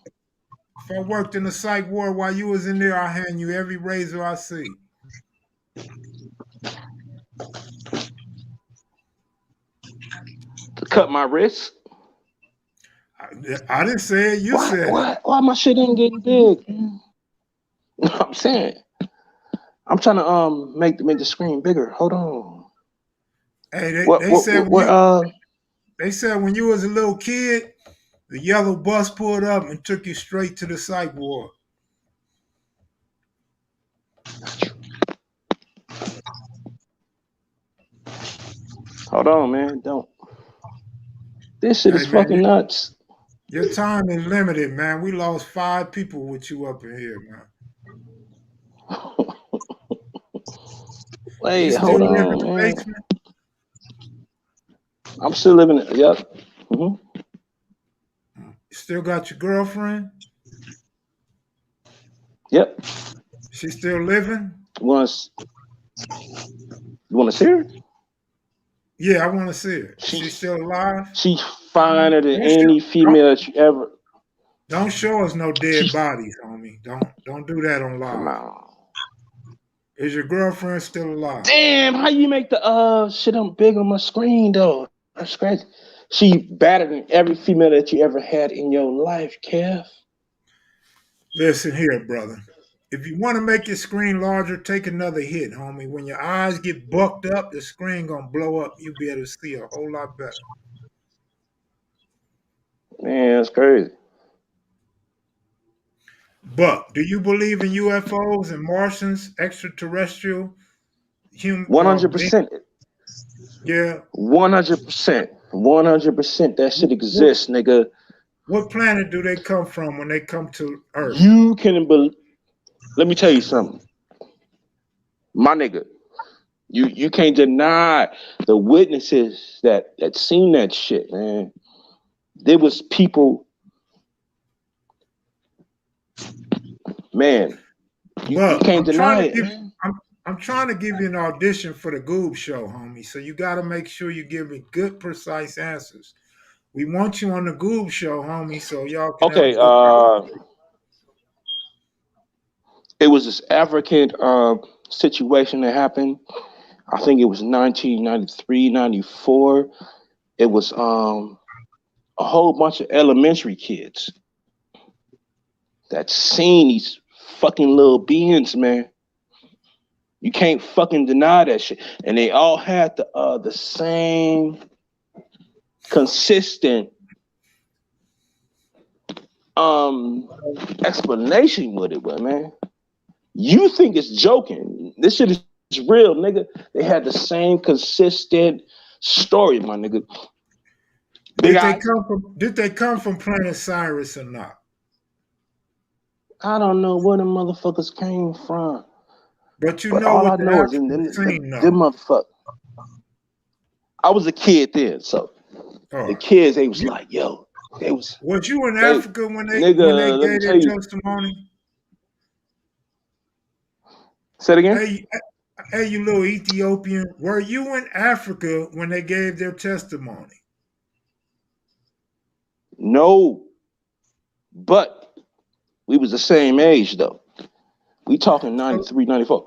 if I worked in the psych ward while you was in there, I hand you every razor I see. To cut my wrist. I didn't say it. You said it. Why my shit ain't getting big? Man? I'm saying. I'm trying to make the screen bigger. Hold on. Hey, they said when you was a little kid, the yellow bus pulled up and took you straight to the psych ward. Hold on, man. Don't. This shit is fucking nuts. Your time is limited, man. We lost 5 people with you up in here, man. Wait, hold on, man. Basement? I'm still living it. Yep. Mm-hmm. Still got your girlfriend? Yep. She still living? You want to see her? Yeah, I want to see her. She's still alive? She's finer than any female that you ever. Don't show us no dead bodies, homie. Don't do that on live. Come on. Is your girlfriend still alive? Damn, how you make the shit big on my screen though? That's crazy. She better than every female that you ever had in your life, Kev. Listen here, brother. If you want to make your screen larger, take another hit, homie. When your eyes get bucked up, the screen gonna blow up. You'll be able to see a whole lot better. Man, that's crazy. But do you believe in UFOs and Martians, extraterrestrial, human? 100%. Yeah. 100%. 100%. That shit exists, nigga. What planet do they come from when they come to Earth? You can believe. Let me tell you something, my nigga. You can't deny the witnesses that seen that shit, man. There was people, man. You can't deny it. I'm trying to give you an audition for the Goob Show, homie. So you got to make sure you give me good, precise answers. We want you on the Goob Show, homie, so y'all can. Okay. It was this African situation that happened. I think it was 1993, 94. It was a whole bunch of elementary kids that seen these fucking little beings, man. You can't fucking deny that shit. And they all had the same consistent explanation with it, but man. You think it's joking. This shit is real, nigga. They had the same consistent story, my nigga. Did they come from Planet Cyrus or not? I don't know where the motherfuckers came from. But you know all I what know is them motherfuckers. I was a kid then, so the kids, they was like, yo, they was. Was you in Africa when they gave their testimony? Say it again. Hey, you little Ethiopian. Were you in Africa when they gave their testimony? No. But we was the same age, though. We talking 93, 94.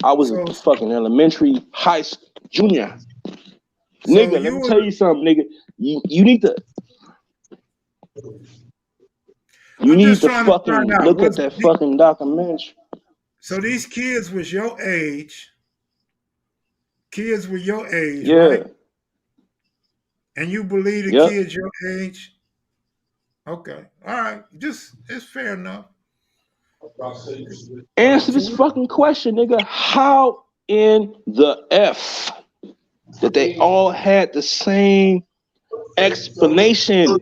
I was in fucking elementary, high school, junior. Nigga, let me tell you something, nigga. You need to... You need to fucking look at that fucking documentary. So these kids was your age. Kids were your age, yeah. Right? And you believe the kids your age? Okay. All right. It's fair enough. Answer this fucking question, nigga. How in the F that they all had the same explanation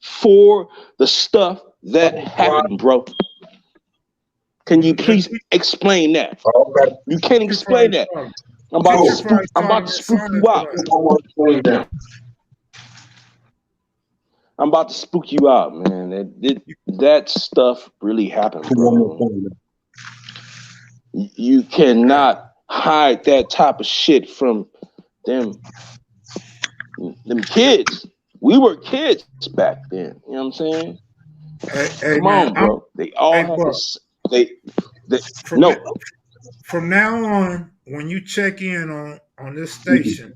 for the stuff that happened, bro? Can you please explain that? Okay. You can't explain that. I'm about to spook you out. I'm about to spook you out, man. That stuff really happened, bro. You cannot hide that type of shit from them kids. We were kids back then. You know what I'm saying? Hey, Come man, on, bro. They all have this. From now on, when you check in on this station,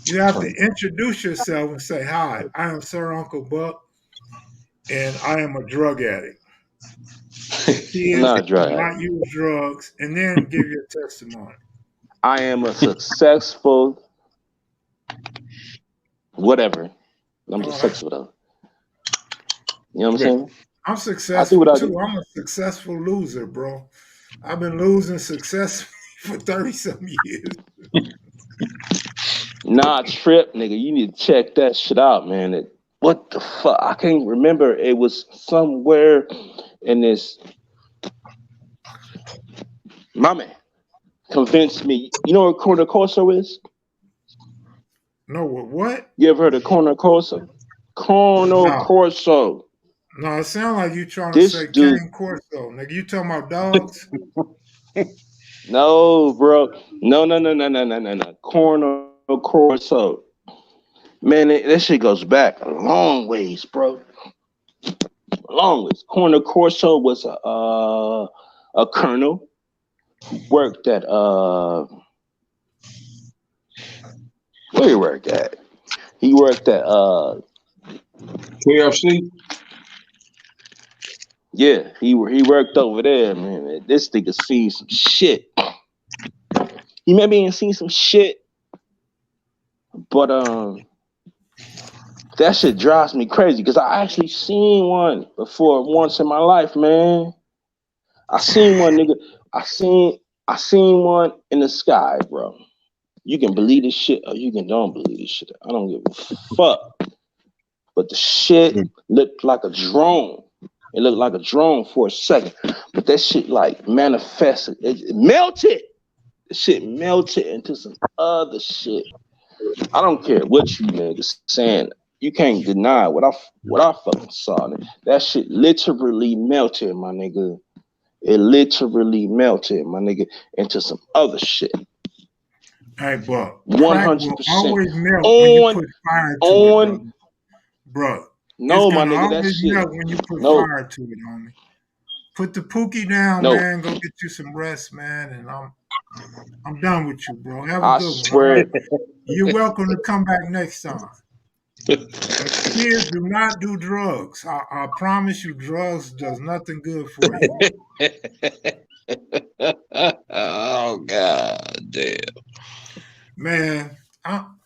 you have to introduce yourself and say, "Hi, I am Sir Uncle Buck, and I am a drug addict. Kids Not a drug do addict. not use drugs," and then give your testimony. I am a successful whatever. I'm successful though. You know what I'm saying? I'm successful I too. do. I'm a successful loser, bro. I've been losing successfully for 30-some years. Nah, trip, nigga. You need to check that shit out, man. What the fuck? I can't remember. It was somewhere in this. My man convinced me. You know what corner corso is? No, what? You ever heard of corner corso? Corner corso. No, it sounds like you trying to say Cane Corso. Nigga, you talking about dogs? No, bro. No. Corner corso. Man, that shit goes back a long ways, bro. Long ways. Corner corso was a colonel who worked at where he worked at? He worked at KFC. Yeah, he worked over there, man. This nigga seen some shit. He maybe ain't seen some shit, but that shit drives me crazy because I actually seen one before once in my life, man. I seen one, nigga. I seen one in the sky, bro. You can believe this shit or you can don't believe this shit. I don't give a fuck. But the shit looked like a drone. It looked like a drone for a second. But that shit like manifested. It melted. The shit melted into some other shit. I don't care what you niggas saying. You can't deny what I fucking saw. That shit literally melted, my nigga. It literally melted, my nigga, into some other shit. Hey, but 100%. Always melt when you put fire to it, bro. No, my nigga, that shit. Melt when you put fire to it, homie. Put the Pookie down, man. Go get you some rest, man. And I'm done with you, bro. Have a good swear. one. You're welcome to come back next time. Kids, do not do drugs. I promise you, drugs does nothing good for you. Oh God damn. Man,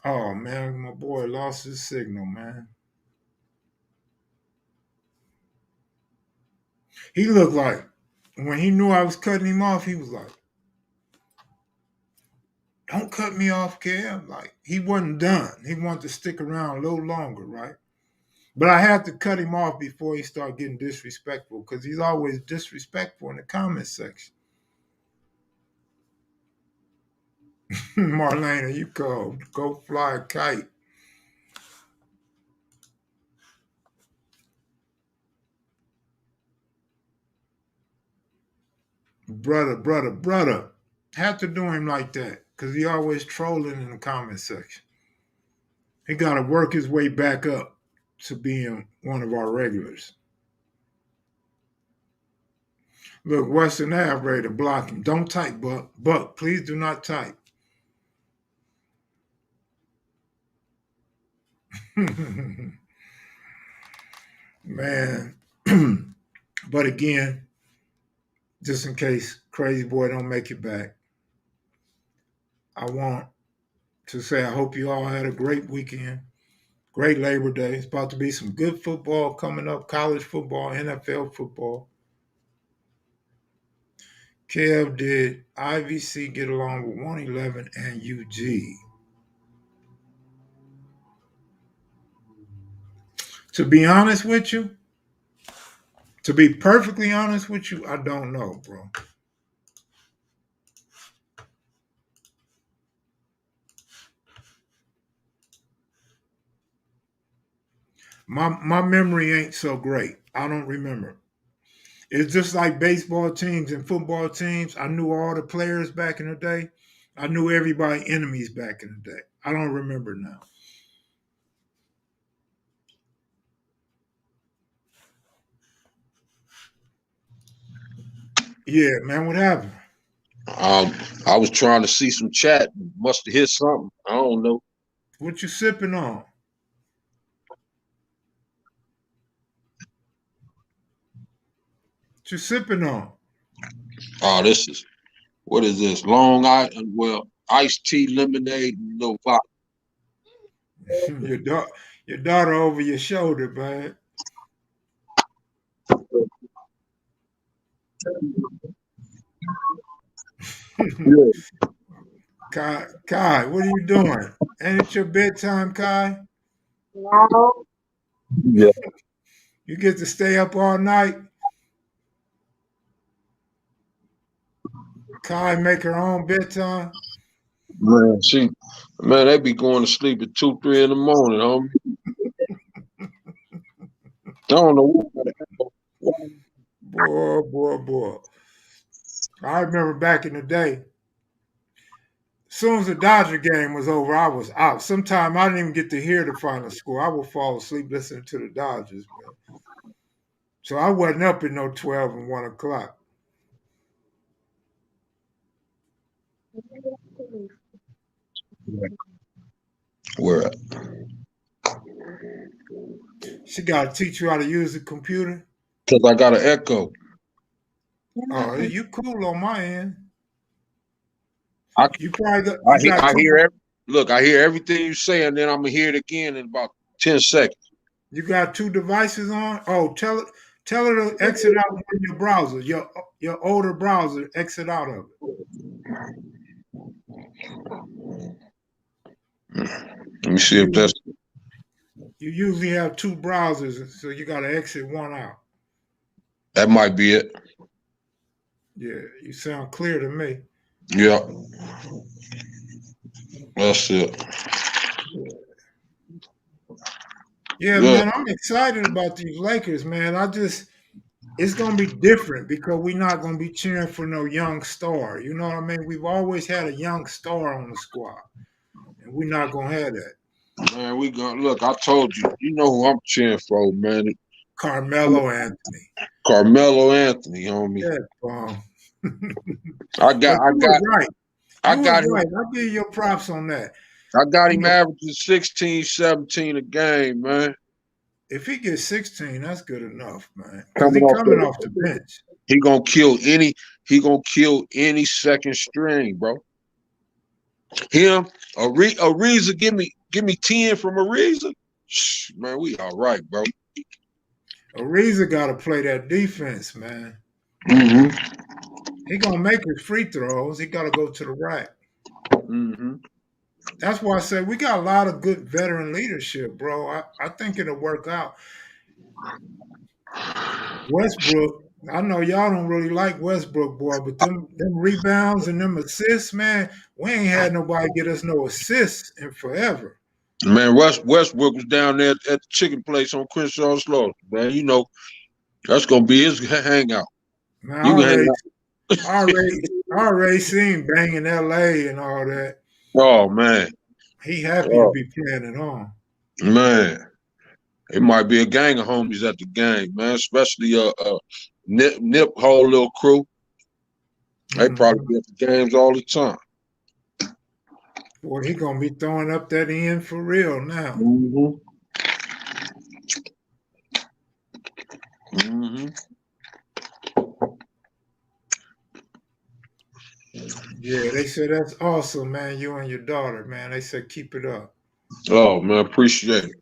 man, my boy lost his signal, man. He looked like when he knew I was cutting him off, he was like, "Don't cut me off, Kev." Like he wasn't done. He wanted to stick around a little longer, right? But I had to cut him off before he started getting disrespectful because he's always disrespectful in the comment section. Marlena, you go fly a kite. Brother. Had to do him like that because he always trolling in the comment section. He got to work his way back up to being one of our regulars. Look, Western Ave ready to block him. Don't type, Buck. Buck, please do not type. Man. But again, just in case Crazy Boy don't make it back, I want to say I hope you all had a great weekend. Great Labor Day. It's about to be some good football coming up, college football, NFL football. Kev did IVC get along with 111 and UG. To be honest with you, To be perfectly honest with you, I don't know, bro. My memory ain't so great. I don't remember. It's just like baseball teams and football teams. I knew all the players back in the day. I knew everybody enemies back in the day. I don't remember now. Yeah, man, what happened? I was trying to see some chat. Must have hit something. I don't know. What you sipping on? What you sipping on? Oh, what is this? Long Island, well, iced tea, lemonade, and no vodka. your daughter over your shoulder, man. Yeah. Kai, what are you doing? Ain't it your bedtime, Kai? No. Yeah. You get to stay up all night? Kai make her own bedtime? Man, they be going to sleep at 2, 3 in the morning, homie. I don't know what. Boy. I remember back in the day, as soon as the Dodger game was over, I was out. Sometimes I didn't even get to hear the final score. I would fall asleep listening to the Dodgers, man. So I wasn't up at no 12 and 1 o'clock. Where? She got to teach you how to use the computer. Because I got an echo. Oh, you cool on my end. I hear everything you say, and then I'm gonna hear it again in about 10 seconds. You got 2 devices on? Oh, tell her to exit out of your browser. Your older browser, exit out of it. Let me see if that's. You usually have 2 browsers, so you got to exit one out. That might be it. Yeah, you sound clear to me. Yeah. That's it. Yeah, man, I'm excited about these Lakers, man. It's going to be different because we're not going to be cheering for no young star. You know what I mean? We've always had a young star on the squad, and we're not going to have that. Man, we gonna look. I told you. You know who I'm cheering for, man. Carmelo Anthony. Carmelo Anthony, homie. Yeah, I got right. I got him. Right. I'll give you your props on that. I got him averaging 16, 17 a game, man. If he gets 16, that's good enough, man. Because he's coming off the bench. He gonna kill any second string, bro. Him, Ariza, give me 10 from Ariza. Man, we all right, bro. Ariza got to play that defense, man. Mm-hmm. He gonna make his free throws. He got to go to the rack. Mm-hmm. That's why I said we got a lot of good veteran leadership, bro. I think it'll work out. Westbrook, I know y'all don't really like Westbrook, boy, but them rebounds and them assists, man, we ain't had nobody get us no assists in forever. Man, Westbrook was down there at the chicken place on Crenshaw Slow. Man, you know, that's gonna be his hangout. Man, I already seen Bang in LA and all that. Oh man. He happy to be playing it on. Man. It might be a gang of homies at the game, man. Especially Nip whole little crew. They probably be at the games all the time. Boy, he gonna be throwing up that end for real now. Mm-hmm. Mm-hmm. Yeah, they said that's awesome, man. You and your daughter, man. They said keep it up. Oh man, appreciate it.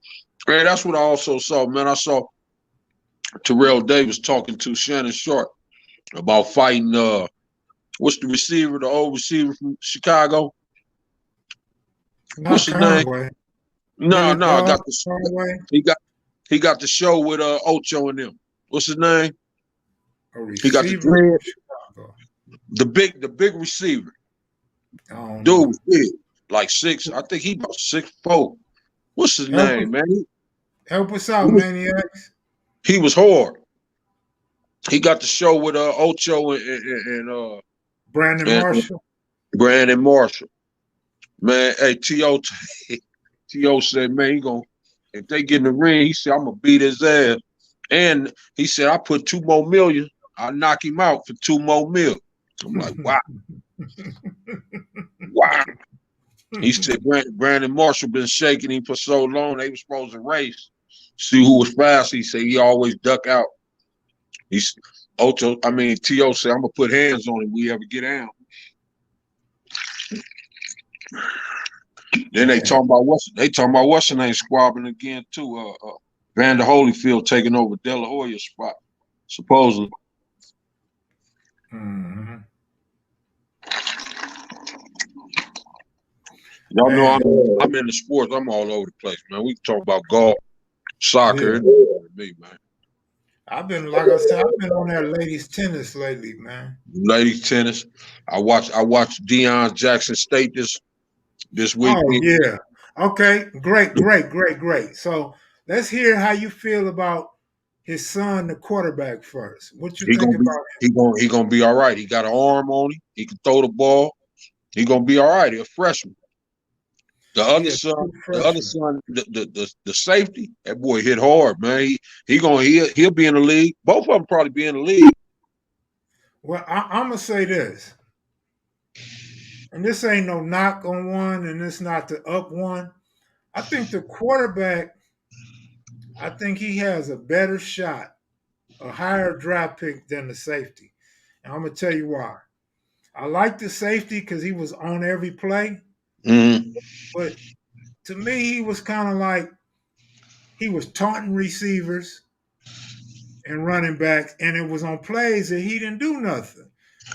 Man, that's what I also saw, man. I saw Terrell Davis talking to Shannon Sharp about fighting what's the receiver, the old receiver from Chicago? What's his name? No, I got the he got the show with Ocho and them. What's his name? A He got the receiver dread, from Chicago. the big receiver. I don't Dude know. was big, like 6. I think he about 6'4". What's his name, man? Help us out, Maniacs. He was hard. He got the show with Ocho and Brandon and Marshall. Brandon Marshall. Man, hey, T.O. said, man, if they get in the ring, he said, I'm gonna beat his ass. And he said, I put 2 more million, I'll knock him out for 2 more mil. I'm like, wow. Wow. He said Brandon Marshall been shaking him for so long, they were supposed to race. See who was fast. He said he always duck out. T.O. said, I'm gonna put hands on him if we ever get down. Then they talking about what's the name squabbling again too. Vander Holyfield taking over De La Hoya's spot, supposedly. Mm-hmm. Y'all know I'm in the sports. I'm all over the place, man. We can talk about golf, soccer, me, man. I've been, like I said, I've been on that ladies tennis lately, man. Ladies tennis. I watched Deion Jackson State this week. Oh yeah. Okay. Great. So let's hear how you feel about his son, the quarterback, first. What you think about him? He gonna be all right. He got an arm on him. He can throw the ball. He gonna be all right. He's a freshman. The other son, the safety, that boy hit hard, man. He'll be in the league. Both of them probably be in the league. Well, I'm gonna say this, and this ain't no knock on one, and it's not the up one. I think the quarterback, I think he has a better shot, a higher draft pick than the safety. And I'm gonna tell you why. I like the safety because he was on every play, but to me, he was kind of like he was taunting receivers and running backs, and it was on plays that he didn't do nothing.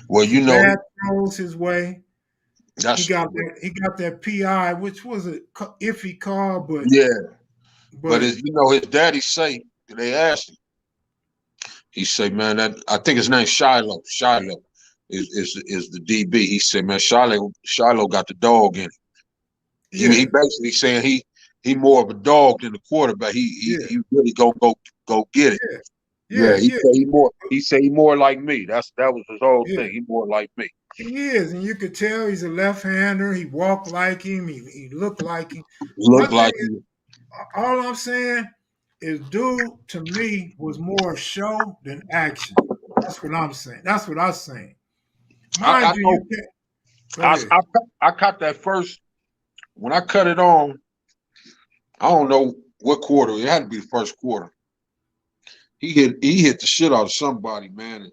Well, you know, bad throws his way. He got that PI, which was an iffy call, but but his daddy say they asked him. He said, "Man, I think his name's Shiloh. Shiloh is the DB." He said, "Man, Shiloh got the dog in him." Yeah. He basically saying he more of a dog than the quarterback. He really go get it. Yeah. He said he more like me. That was his whole thing. He more like me. He is, and you could tell he's a left-hander. He walked like him. He looked like him. All I'm saying is, dude, to me, was more show than action. That's what I'm saying. That's what I'm saying. I caught that first. When I cut it on, I don't know what quarter. It had to be the first quarter. He hit the shit out of somebody, man. And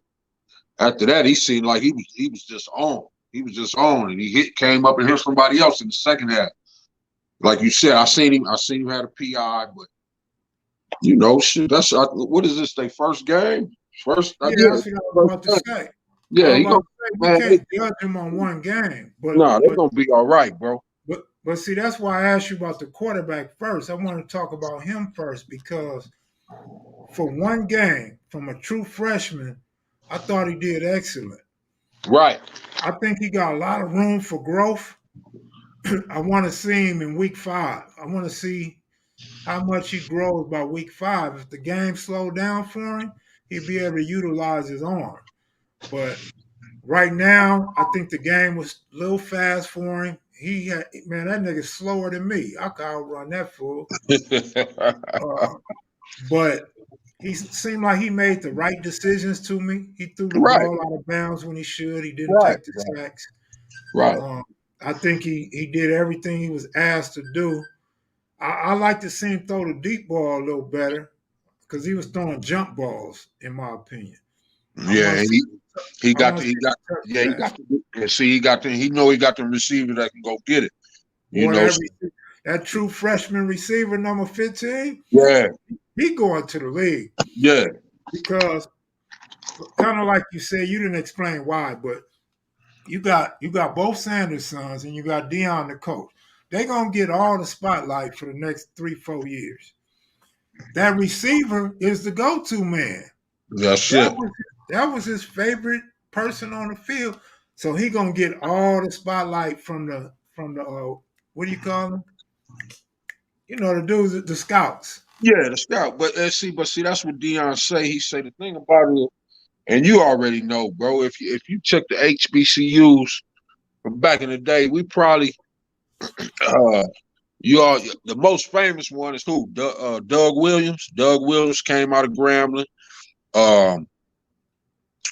after that, he seemed like he was just on. He was just on, and came up and hit somebody else in the second half. Like you said, I seen him have a PI, but shit. What is this? Their first game? First? Yeah, that's what I was about to say. Yeah, we can't judge him on one game. But they're gonna be all right, bro. But see, that's why I asked you about the quarterback first. I want to talk about him first because for one game, from a true freshman, I thought he did excellent. Right. I think he got a lot of room for growth. I want to see him in week 5. I want to see how much he grows by week 5. If the game slowed down for him, he'd be able to utilize his arm. But right now, I think the game was a little fast for him. That nigga's slower than me. I could outrun that fool. But he seemed like he made the right decisions to me. He threw the ball out of bounds when he should. He didn't take the sacks. Right. I think he did everything he was asked to do. I like to see him throw the deep ball a little better because he was throwing jump balls, in my opinion. Yeah, he got the receiver that can go get it. That true freshman receiver, number 15. Yeah, he going to the league. Yeah, because kind of like you said, you didn't explain why, but you got both Sanders sons and you got Deion the coach. They're gonna get all the spotlight for the next 3-4 years. That receiver is the go-to man. That was his That was his favorite person on the field. So he gonna get all the spotlight from the what do you call them? You know, the dudes, the scouts. Yeah, the scout. But see, that's what Deion say. He say the thing about it, and you already know, bro. If you check the HBCUs from back in the day, we probably you are the most famous one is who? Doug Williams. Doug Williams came out of Grambling. Um,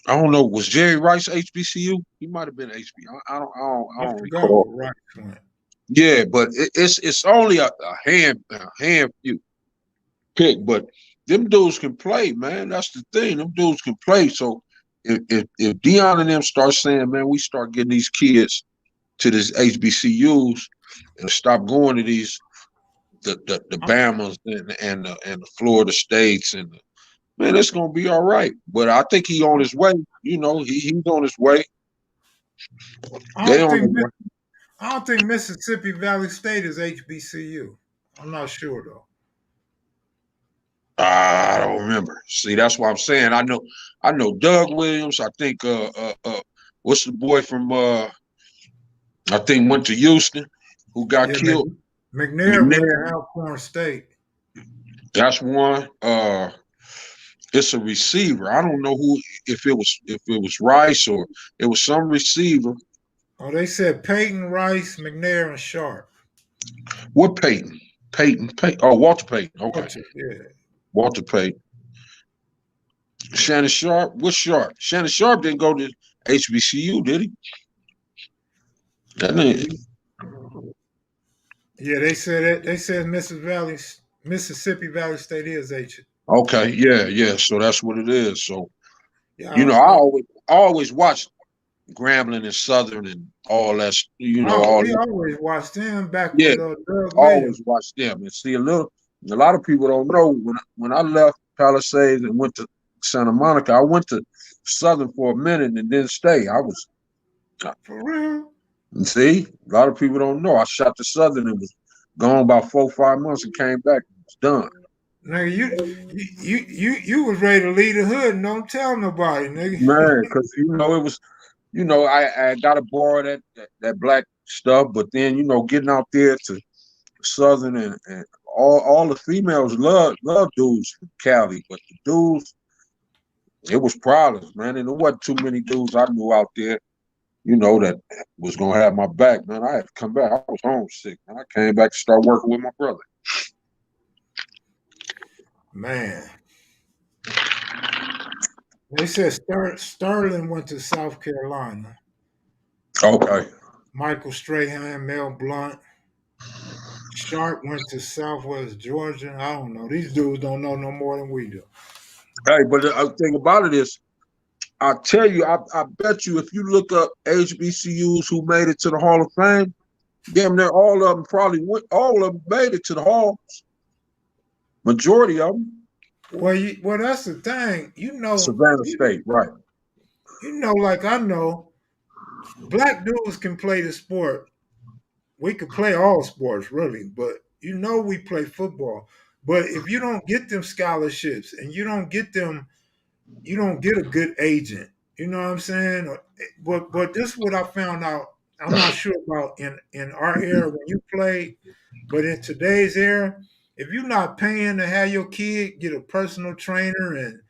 I don't know. Was Jerry Rice HBCU? He might have been HBCU. I I don't forgot what recall. Rice went. Yeah, but it's only a hand few pick. But them dudes can play, man. That's the thing. Them dudes can play. So if Deion and them start saying, man, we start getting these kids to this HBCUs and stop going to these the Bamas and the Florida States and man, it's gonna be all right. But I think he on his way. You know, he's on his way. I They don't on the think way. I don't think Mississippi Valley State is HBCU. I'm not sure though. I don't remember. See, that's what I'm saying. I know Doug Williams. I think what's the boy from I think went to Houston who got Yeah, killed. McNair went McNair, to Alcorn State. that's one. It's a receiver. I don't know who if it was Rice or it was some receiver. Oh, they said Peyton, Rice, McNair, and Sharp. What Peyton? Peyton. Oh, Walter Payton. Okay. Yeah. Walter Payton. Shannon Sharp. What's Sharp? Shannon Sharp didn't go to HBCU, did he? That ain't. Yeah, they said Mississippi Valley State is H. Okay, yeah. So that's what it is. So Yeah, you know, I always watched Grambling and Southern and all that. You know, all we that. always watched them back Yeah, with Doug Williams. always watched them. And see, a lot of people don't know when I left Palisades and went to Santa Monica, I went to Southern for a minute and didn't stay. I was For real. and see, a lot of people don't know. I shot to Southern and was gone about 4 or 5 months and came back and was done. Nigga, you was ready to leave the hood and don't tell nobody, nigga. Man, because it was, I got to borrow that black stuff, but then getting out there to Southern and all the females love dudes from Cali, but the dudes, it was problems, man, and there wasn't too many dudes I knew out there, that was gonna have my back, man. I had to come back. I was homesick, man. I came back to start working with my brother. Man. They said Sterling went to South Carolina. Okay. Michael Strahan, Mel Blunt. Sharp went to Southwest Georgia. I don't know. These dudes don't know no more than we do. Hey, but the thing about it is, I tell you, I bet you if you look up HBCUs who made it to the Hall of Fame, damn near all of them all of them made it to the halls. Majority of them. Well, that's the thing. Savannah State, right. Like I know, black dudes can play the sport. We could play all sports, really, but we play football. But if you don't get them scholarships and you don't get a good agent. You know what I'm saying? But this is what I found out. I'm not sure about in our era when you played, but in today's era, if you're not paying to have your kid get a personal trainer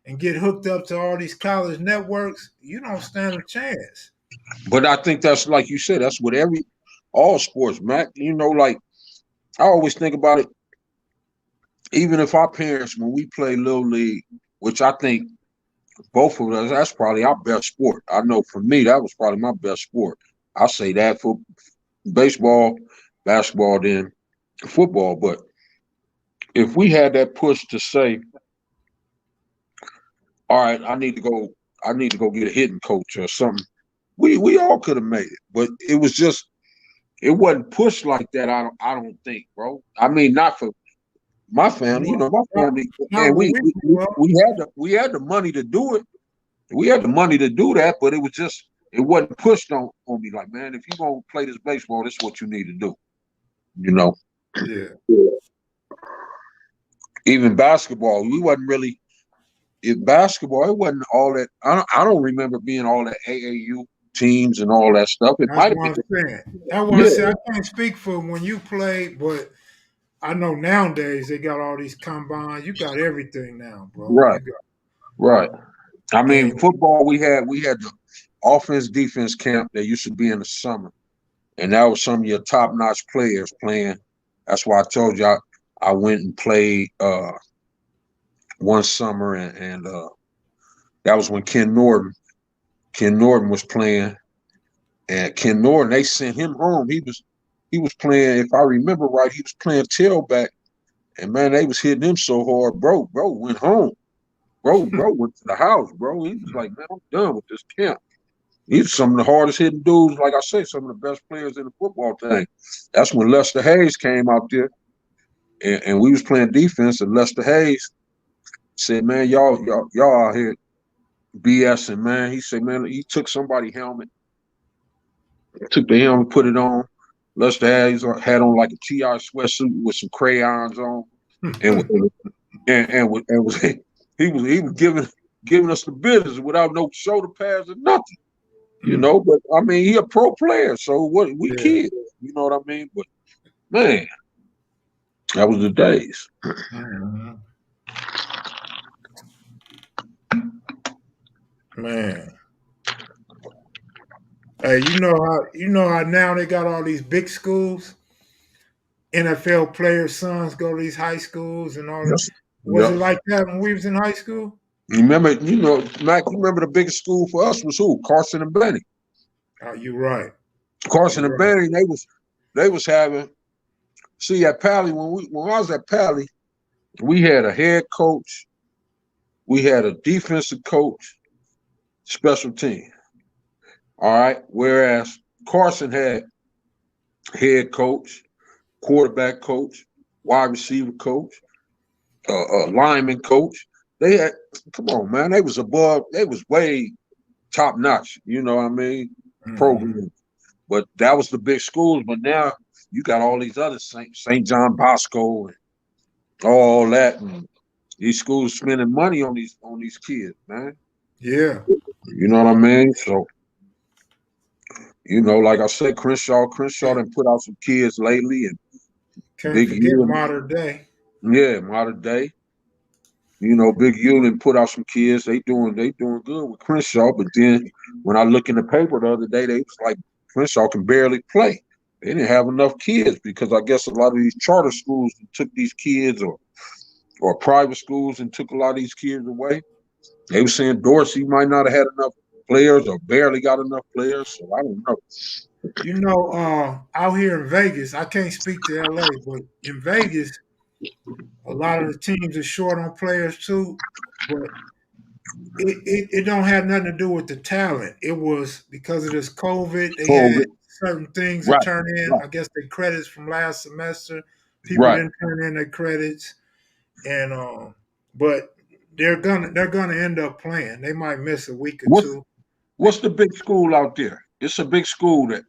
and get hooked up to all these college networks, you don't stand a chance. But I think that's like you said, that's what all sports, Mac. Like I always think about it. Even if our parents, when we play Little League, which I think both of us, that's probably our best sport. I know for me, that was probably my best sport. I say that for baseball, basketball, then football. But if we had that push to say, all right, I need to go get a hitting coach or something, we all could have made it. But it wasn't pushed like that, I don't think, bro. I mean, not for my family, my family, man, we had the money to do it. We had the money to do that, but it wasn't pushed on me like, man, if you're gonna play this baseball, this is what you need to do. Yeah. Even basketball, we wasn't really, basketball, it wasn't all that. I don't remember being all that AAU teams and all that stuff. It That's might have what been. I'm saying. That's what I said. I can't speak for when you played, but I know nowadays they got all these combines. You got everything now, bro. Right, right. I mean, And football. We had the offense defense camp that used to be in the summer, and that was some of your top notch players playing. That's why I told you I went and played one summer, and that was when Ken Norton was playing, and Ken Norton, they sent him home. He was playing, if I remember right, he was playing tailback, and man, they was hitting him so hard, bro went home. Bro went to the house, bro. He was like, man, I'm done with this camp. He's some of the hardest hitting dudes, like I say, some of the best players in the football thing. That's when Lester Hayes came out there, and we was playing defense, and Lester Hayes said, man, y'all out here BSing, man. He said, man, he took somebody's helmet, took the helmet, put it on. Lester Hayes had on like a TI sweatsuit with some crayons on, and was he was giving us the business without no shoulder pads or nothing, you know. But I mean, he a pro player, so what? We kids, you know what I mean? But man, that was the days. Man. Hey, you know how now they got all these big schools. NFL players' sons go to these high schools and all that. Yes. Was it like that when we was in high school? Remember, you know, Mac, you remember the biggest school for us was who? Carson and Benny. Oh, you're right. Carson and Benny, they was having. See, at Pally, when I was at Pally, we had a head coach, we had a defensive coach, special team. All right. Whereas Carson had head coach, quarterback coach, wide receiver coach, lineman coach. They had, come on, man. They was way top notch. You know what I mean? Program. But that was the big schools. But now you got all these other St. John Bosco and all that. And these schools spending money on these kids, man. Yeah. You know what I mean? So, you know, like I said, Crenshaw done put out some kids lately, and Can't forget modern day. Yeah, modern day. You know, Big U done put out some kids. They doing good with Crenshaw. But then when I look in the paper the other day, they was like Crenshaw can barely play. They didn't have enough kids because I guess a lot of these charter schools took these kids, or private schools, and took a lot of these kids away. They were saying Dorsey might not have had enough players or barely got enough players. So I don't know. You know, out here in Vegas, I can't speak to LA, but in Vegas, a lot of the teams are short on players too. But it don't have nothing to do with the talent. It was because of this COVID. They had certain things to turn in. I guess their credits from last semester. People didn't turn in their credits, and but they're gonna end up playing. They might miss a week or two. What's the big school out there? It's a big school that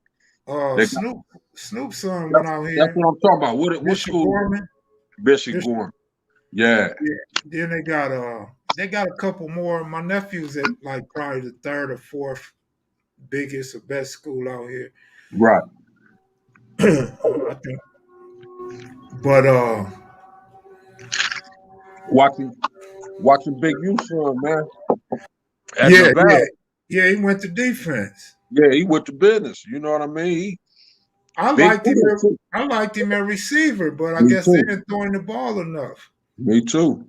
Snoop's son went out here. That's what I'm talking about. What school? Gorman. Bishop Gorman. Yeah. Then they got a couple more. My nephew's at like probably the third or fourth biggest or best school out here. Right. I think. But watching Big U son, man. Yeah, he went to defense. Yeah, he went to business. You know what I mean? I liked him at receiver, but I guess they didn't throw him the ball enough. Me too.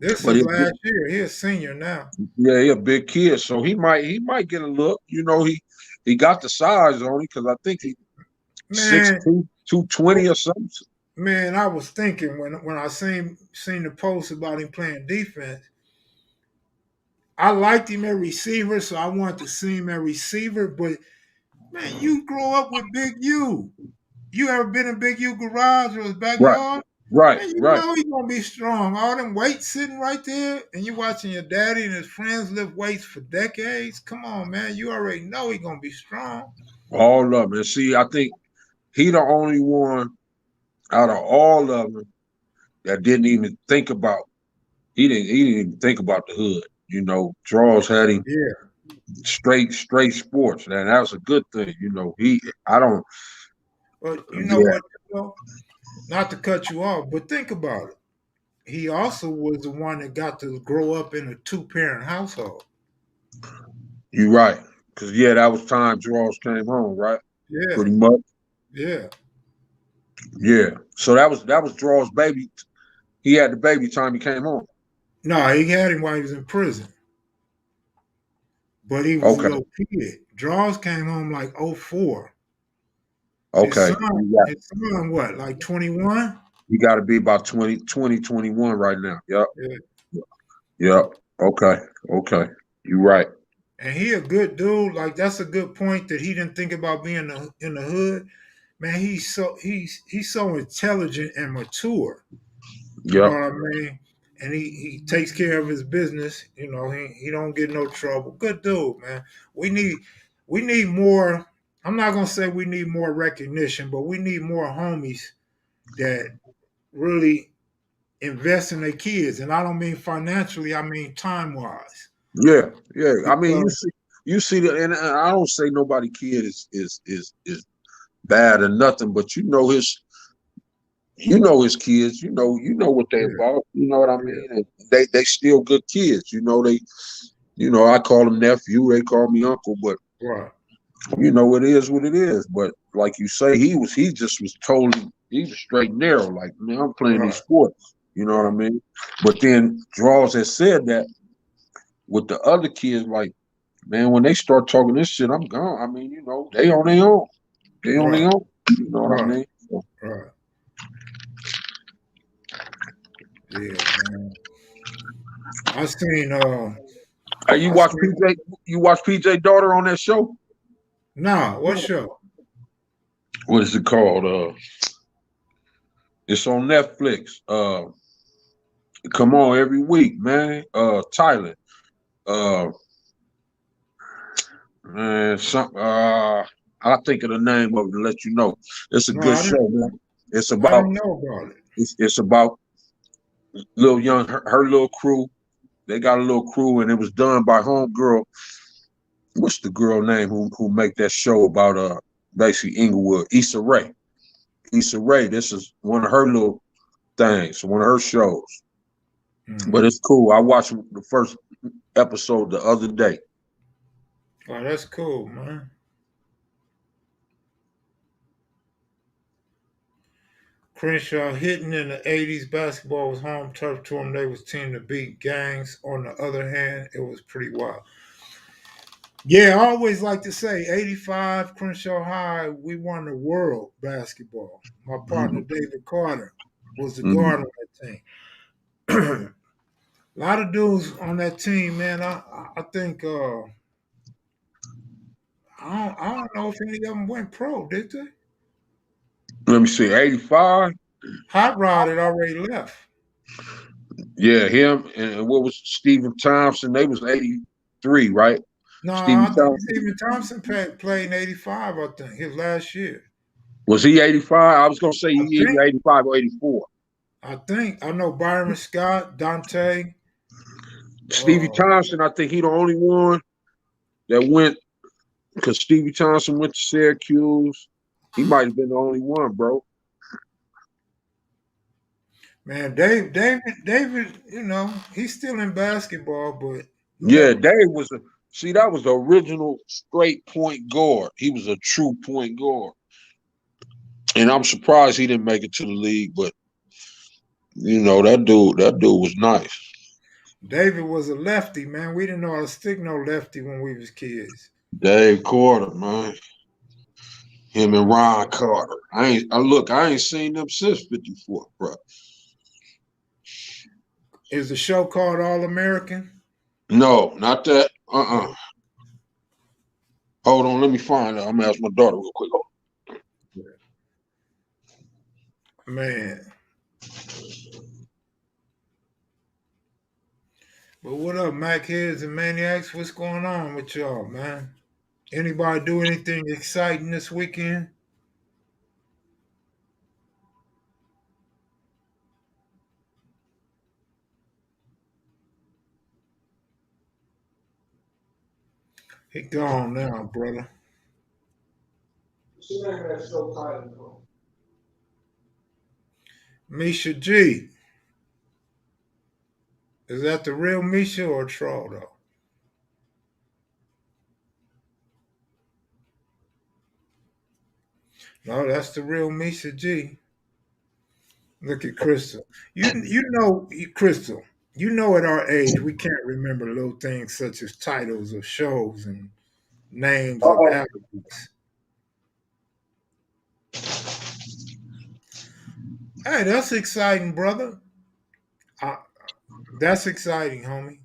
This is last year. He's a senior now. Yeah, he a big kid, so he might get a look. You know, he got the size on him because I think he 6'2", 220 or something. Man, I was thinking when I seen the post about him playing defense, I liked him at receiver, so I wanted to see him at receiver. But man, you grow up with Big U. You ever been in Big U garage or his backyard? Right. Man, you know he's gonna be strong. All them weights sitting right there, and you watching your daddy and his friends lift weights for decades. Come on, man. You already know he's gonna be strong. All of them. And see, I think he the only one out of all of them that didn't even think about he didn't even think about the hood. You know, Draws had him Yeah. straight sports, and that was a good thing. You know, I don't. But you know Yeah, what? Not to cut you off, but think about it. He also was the one that got to grow up in a 2-parent household. you're right. Cause that was time Draws came home, right? Yeah. Pretty much. Yeah. Yeah. So that was Draws' baby. He had the baby time he came home. No, he had him while he was in prison. But he was a Okay. little kid. Draws came home like 04. Okay. His son, what, like 21? You got to be about 20, 21 right now. Yep. Yeah. Yep. Okay. Okay. You're right. And he a good dude. Like that's a good point that he didn't think about being in the hood. Man, he's so intelligent and mature. You know Yep. what I mean? And he takes care of his business. You know, he don't get no trouble. Good dude, man. We need more. I'm not gonna say we need more recognition, but we need more homies that really invest in their kids. And I don't mean financially, I mean time wise. Yeah. Yeah. I mean, Because you see that, and I don't say nobody kid is bad or nothing, but you know his kids, you know what they yeah, about, you know what I yeah, mean? And they still good kids, I call them nephew, they call me uncle, but right, it is what it is. But like you say, he just was totally, he was straight and narrow, like, man, I'm playing these right, sports, you know what I right, mean? But then Draws has said that with the other kids, like, man, when they start talking this shit, I'm gone. I mean, they on their own. They on their right, own. You know what I right, mean? So, right. Yeah, man. I seen hey, you I watch seen PJ? You watch PJ daughter on that show? nah, what show? What is it called? It's on Netflix. Come on every week, man. Tyler. Uh, man, I'll think of the name of it and let you know. It's a No, good show, man. It's I about didn't know about it. it's about little young her little crew. They got a little crew, and it was done by homegirl. What's the girl name who make that show about basically Inglewood? Issa Rae. Issa Rae. This is one of her little things, one of her shows. But Mm. it's cool. I watched the first episode the other day. Oh, that's cool, man. Crenshaw hitting in the 80s basketball was home turf to them. They was team to beat gangs. On the other hand, it was pretty wild. Yeah, I always like to say 85 Crenshaw High, we won the world basketball. My partner Mm-hmm. David Carter was the Mm-hmm. guard on that team. A lot of dudes on that team, man. I think I don't know if any of them went pro, did they? Let me see, 85. Hot Rod had already left. Yeah, him and what was Stephen Thompson? They was 83, right? No, Stephen I think Thompson, Stephen Thompson played in '85. I think his last year. was he 85? I was gonna say I he think. either 85 or 84. I know Byron Scott, Dante. Stevie Thompson, I think he the only one that went, because Stevie Thompson went to Syracuse. He might have been the only one, bro. Man, David. He's still in basketball, but Yeah, never. Dave that was the original straight point guard. He was a true point guard. And I'm surprised he didn't make it to the league, but that dude was nice. David was a lefty, man. We didn't know how to stick no lefty when we was kids. Dave Carter, man. Him and Ron Carter. I ain't seen them since 54, bro. Is the show called All American? No, not that. Hold on, let me find out. I'm gonna ask my daughter real quick. Man. But what up, Mac Heads and Maniacs? What's going on with y'all, man? Anybody do anything exciting this weekend? He gone now, brother. Misha G. Is that the real Misha or troll though? No, that's the real Misha G. Look at Crystal. You know, Crystal. You know, at our age, we can't remember little things such as titles of shows and names of athletes. Hey, that's exciting, brother. That's exciting, homie.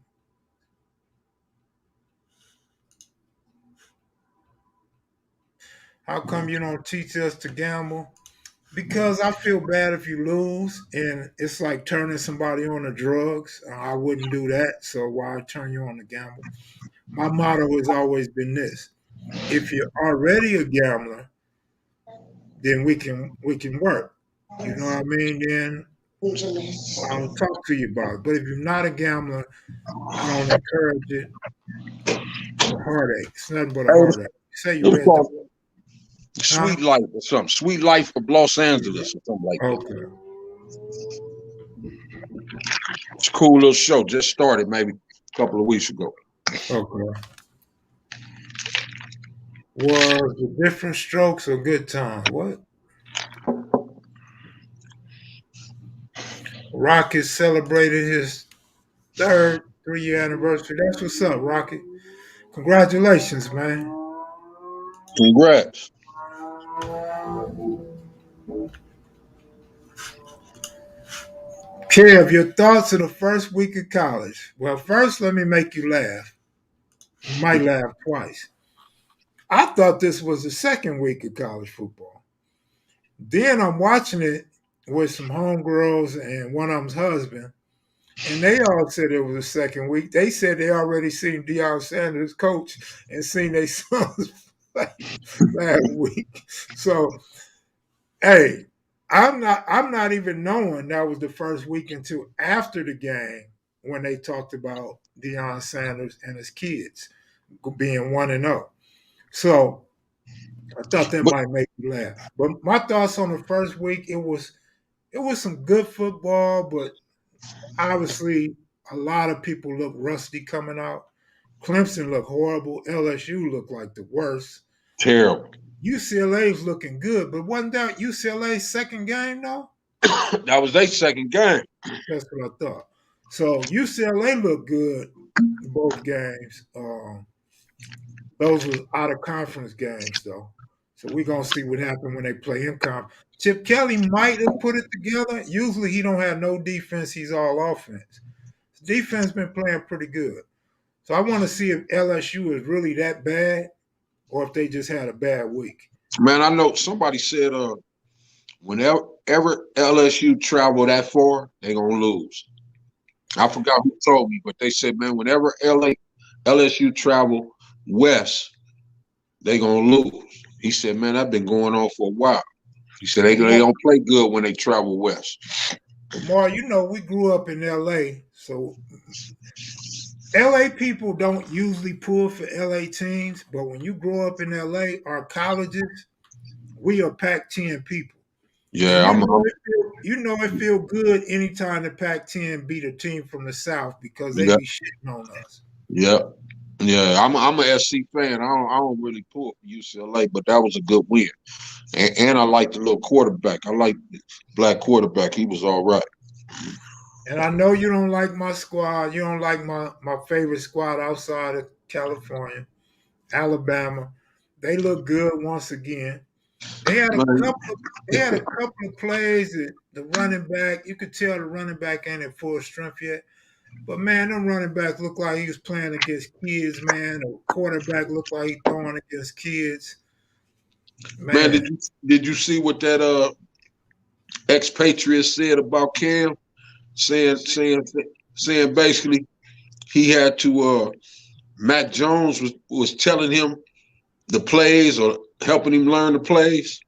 How come you don't teach us to gamble? Because I feel bad if you lose, and it's like turning somebody on to drugs. I wouldn't do that, so why turn you on to gamble? My motto has always been this: if you're already a gambler, then we can work. You know what I mean? Then I'll talk to you about it. But if you're not a gambler, I don't encourage it. It's a heartache. It's nothing but a heartache. You say you read the book. Sweet Life or something. Sweet Life of Los Angeles or something like that. Okay. It's a cool little show. Just started maybe a couple of weeks ago. Okay. Was the different strokes or good time? What? Rocket celebrated his third 3-year anniversary. That's what's up, Rocket. Congratulations, man. Congrats. Kev, your thoughts of the first week of college? Well, first, let me make you laugh. You might laugh twice. I thought this was the second week of college football. Then I'm watching it with some homegirls and one of them's husband, and they all said it was the second week. They said they already seen Deion Sanders coach and seen their sons play last week. So, hey, I'm not even knowing that was the first week until after the game when they talked about Deion Sanders and his kids being 1-0. So I thought that might make you laugh. But my thoughts on the first week, it was some good football, but obviously a lot of people look rusty coming out. Clemson looked horrible. LSU looked like the worst. Terrible. UCLA's looking good, but wasn't that UCLA's second game though? That was their second game. That's what I thought. So UCLA looked good in both games. Those were out of conference games though. So we're gonna see what happened when they play in conference. Chip Kelly might have put it together. Usually he don't have no defense, he's all offense. His defense been playing pretty good. So I want to see if LSU is really that bad or if they just had a bad week. Man, I know somebody said whenever LSU travel that far, they're gonna lose. I forgot who told me, but they said, man, whenever LSU travel west, they're gonna lose. He said, man, that's been going on for a while. He said they don't play good when they travel west. Mar, you know, we grew up in LA, so LA people don't usually pull for LA teams, but when you grow up in LA, our colleges, we are Pac-10 people. Yeah, it feel good anytime the Pac-10 beat a team from the South because they be shitting on us. Yeah. Yeah, I'm a SC fan. I don't really pull for UCLA, but that was a good win. And I like the little quarterback. I like the black quarterback. He was all right. And I know you don't like my squad. You don't like my favorite squad outside of California, Alabama. They look good once again. They had a couple of plays that the running back, you could tell the running back ain't at full strength yet. But man, them running back looked like he was playing against kids, man. The quarterback looked like he throwing against kids. Man, did you see what that expatriate said about Cam? Saying basically he had to Mac Jones was telling him the plays or helping him learn the plays.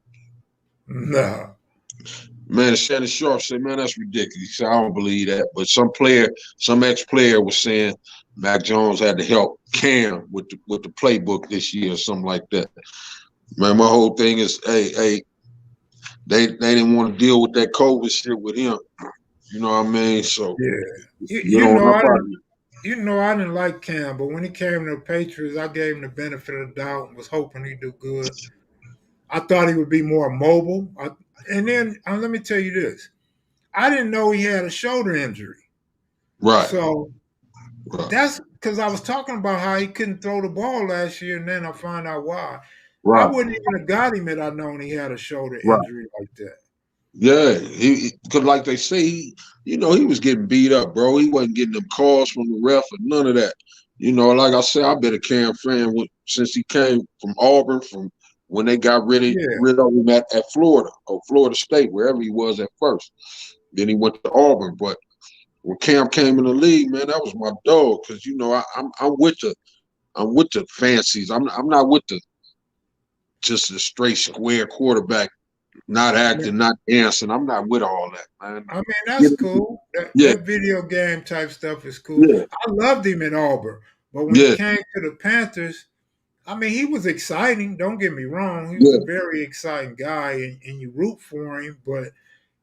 No. Man, Shannon Sharp said, man, that's ridiculous. He said, I don't believe that. But some ex-player was saying Mac Jones had to help Cam with the playbook this year or something like that. Man, my whole thing is, hey, they didn't want to deal with that COVID shit with him. You know what I mean? So yeah, you know what I didn't like Cam, but when he came to the Patriots, I gave him the benefit of the doubt and was hoping he'd do good. I thought he would be more mobile. And then let me tell you this: I didn't know he had a shoulder injury. Right. So that's because I was talking about how he couldn't throw the ball last year, and then I found out why. Right. I wouldn't even have got him had I known he had a shoulder injury like that. Yeah, because like they say, he was getting beat up, bro. He wasn't getting them calls from the ref or none of that. You know, like I said, I've been a Cam fan since he came from Auburn, from when they got rid of him at Florida or Florida State, wherever he was at first. Then he went to Auburn. But when Cam came in the league, man, that was my dog. Because I'm with the fancies. I'm not with just a straight square quarterback. Not acting, not dancing. I'm not with all that, man. I mean, that's cool. That video game type stuff is cool. Yeah. I loved him at Auburn, but when he came to the Panthers, I mean, he was exciting. Don't get me wrong. He was a very exciting guy, and you root for him, but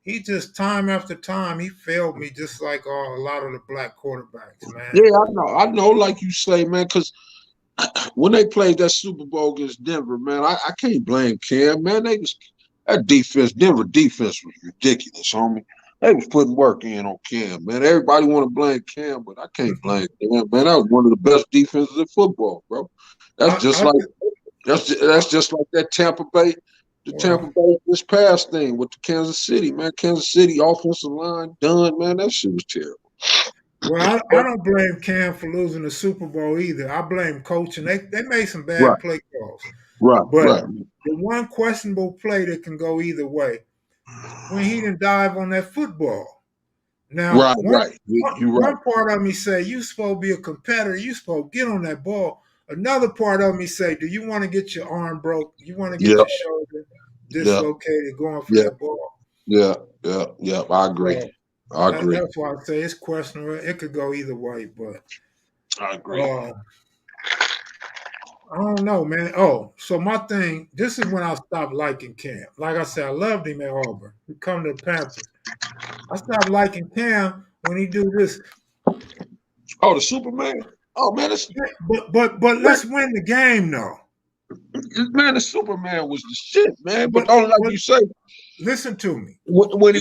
he just, time after time, he failed me just like a lot of the black quarterbacks, man. Yeah, I know, like you say, man, because when they played that Super Bowl against Denver, man, I can't blame Cam, man. That defense, Denver defense was ridiculous, homie. They was putting work in on Cam, man. Everybody want to blame Cam, but I can't blame Cam, man. That was one of the best defenses in football, bro. That's just like that Tampa Bay, Tampa Bay this past thing with the Kansas City, man. Kansas City offensive line done, man. That shit was terrible. Well, I don't blame Cam for losing the Super Bowl either. I blame coaching. They made some bad play calls. But the one questionable play that can go either way, when he didn't dive on that football. Now, one part of me say, you supposed to be a competitor. You supposed to get on that ball. Another part of me say, do you want to get your arm broke? You want to get your shoulder dislocated going for that ball? Yeah. I agree. That's why I say it's questionable. It could go either way, but I agree. I don't know, man. So my thing, this is when I stopped liking Cam. Like I said, I loved him at Auburn. He come to the Panthers. I stopped liking Cam when he do this. Oh, the Superman. Oh man, but let's win the game though. Man, the Superman was the shit, man. But like you say, listen to me. When he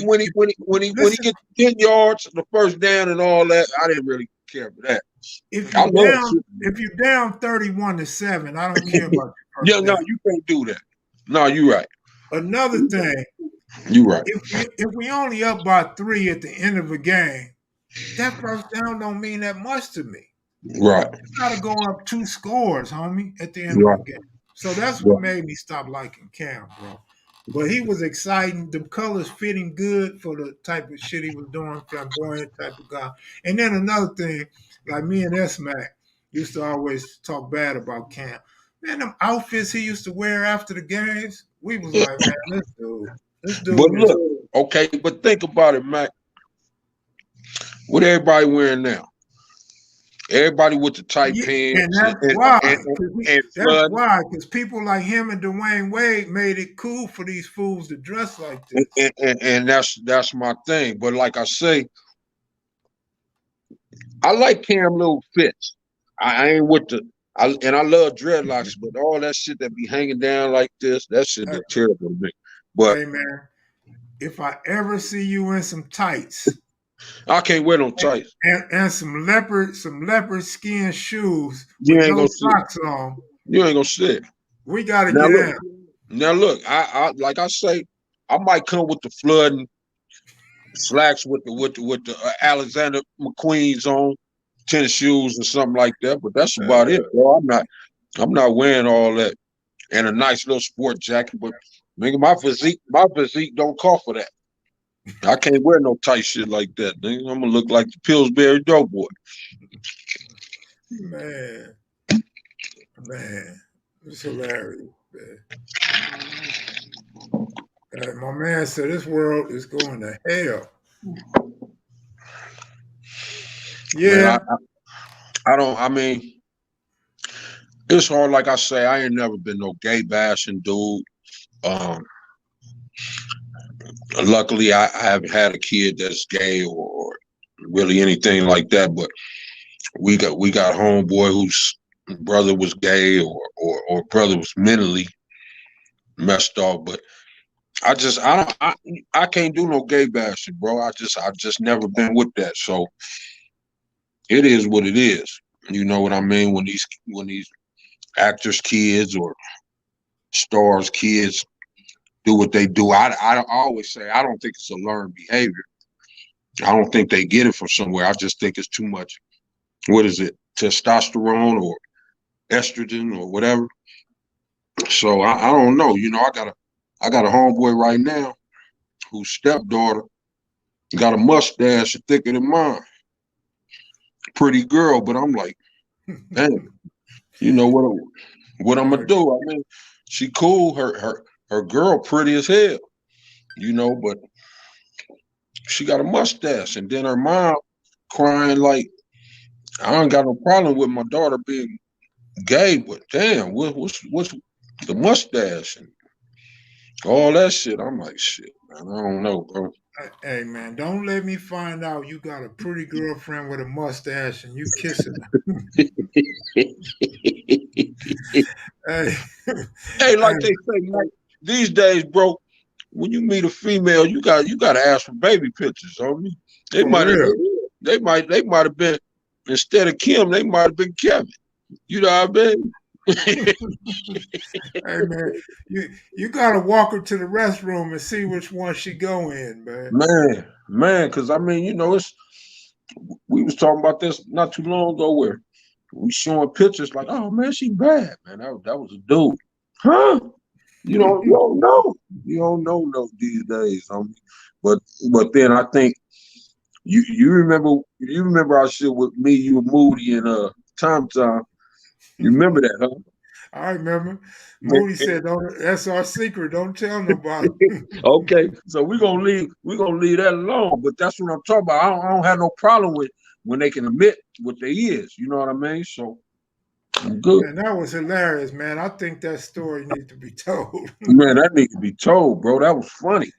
gets 10 yards, the first down and all that, I didn't really care for that. If you're down 31-7, I don't care about your no, you can't do that. No, you're right. Another thing, you're right. If we only up by 3 at the end of a game, that first down don't mean that much to me. Right. You gotta go up 2 scores, homie, at the end of the game. So that's what made me stop liking Cam, bro. But he was exciting. The colors fit him good for the type of shit he was doing, flamboyant type of guy. And then another thing, like me and S-Mac used to always talk bad about Cam. Man, them outfits he used to wear after the games, we was like, man, this dude. But look, okay, but think about it, Mac. What everybody wearing now? Everybody with the tight pants. And that's why. That's why, because people like him and Dwayne Wade made it cool for these fools to dress like this. And that's my thing. But like I say, I like Cam little fits. I ain't with I love dreadlocks, but all that shit that be hanging down like this, that shit is terrible to me. But hey man, if I ever see you in some tights, I can't wear no tights. And some leopard skin shoes with no socks on. You ain't gonna see it. We gotta get out. Now look, I like I say, I might come with the flooding slacks with the Alexander McQueen's on, tennis shoes or something like that, but that's about it, bro. I'm not wearing all that. And a nice little sport jacket, but nigga, my physique don't call for that. I can't wear no tight shit like that, nigga. I'm gonna look like the Pillsbury Doughboy. Man, it's hilarious, man. My man said this world is going to hell. Yeah. Man, I mean, it's hard. Like I say, I ain't never been no gay bashing dude. Luckily, I haven't had a kid that's gay or really anything like that. But we got homeboy whose brother was gay or brother was mentally messed up. But I can't do no gay bashing, bro. I just never been with that. So it is what it is. You know what I mean? When these actors' kids or stars' kids do what they do, I always say I don't think it's a learned behavior. I don't think they get it from somewhere. I just think it's too much. What is it? Testosterone or estrogen or whatever. So I don't know. You know, I got a homeboy right now whose stepdaughter got a mustache thicker than mine. Pretty girl, but I'm like, damn, you know what I'm gonna do? I mean, she cool, her girl pretty as hell, you know, but she got a mustache, and then her mom crying like, I don't got no problem with my daughter being gay, but damn, what's the mustache and all that shit? I'm like, shit, man, I don't know, bro. Hey man, don't let me find out you got a pretty girlfriend with a mustache and you kissing her. Hey, Hey, like they say, like these days, bro, when you meet a female, you got to ask for baby pictures, homie. They for might have been, instead of Kim, they might have been Kevin. You know what I mean? Hey man, you gotta walk her to the restroom and see which one she go in, man. Man, because I mean, you know, we was talking about this not too long ago where we showing pictures like, oh man, she bad, man. That was a dude. Huh? You don't know. You don't know no these days, homie. But then I think you remember our shit with me, you, Moody, and Tom. You remember that, huh? I remember. Moody said, "That's our secret. Don't tell nobody." Okay, so we're gonna leave that alone. But that's what I'm talking about. I don't have no problem with when they can admit what they is. You know what I mean? So I'm good. And that was hilarious, man. I think that story needs to be told. Man, that needs to be told, bro. That was funny.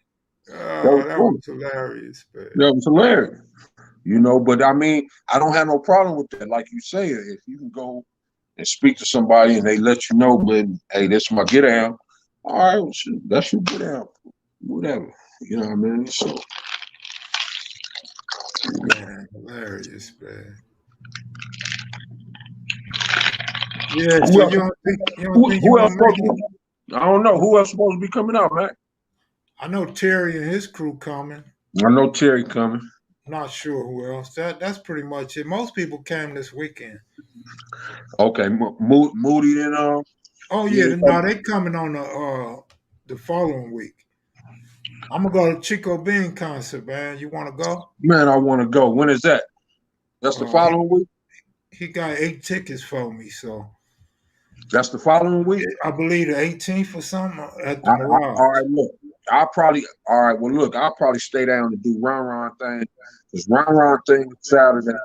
That was hilarious, man. That was hilarious. You know, but I mean, I don't have no problem with that. Like you say, if you can go and speak to somebody and they let you know, but hey, this is my get out. All right, well, that's your get out. Whatever. You know what I mean? So man, hilarious, man. Yeah, so you don't think who else supposed to be, I don't know. Who else supposed to be coming out, man? I know Terry and his crew coming. I know Terry coming. Not sure who else. That's pretty much it. Most people came this weekend. Okay, Moody and Oh yeah, no, they coming on the following week. I'm gonna go to Chico Bean concert, man. You want to go? Man, I want to go. When is that? That's the following week. He got 8 tickets for me, so that's the following week. I believe the 18th or something at the Mirage. All right, look. I'll probably stay down and do Ron thing. Because Ron thing is Saturday.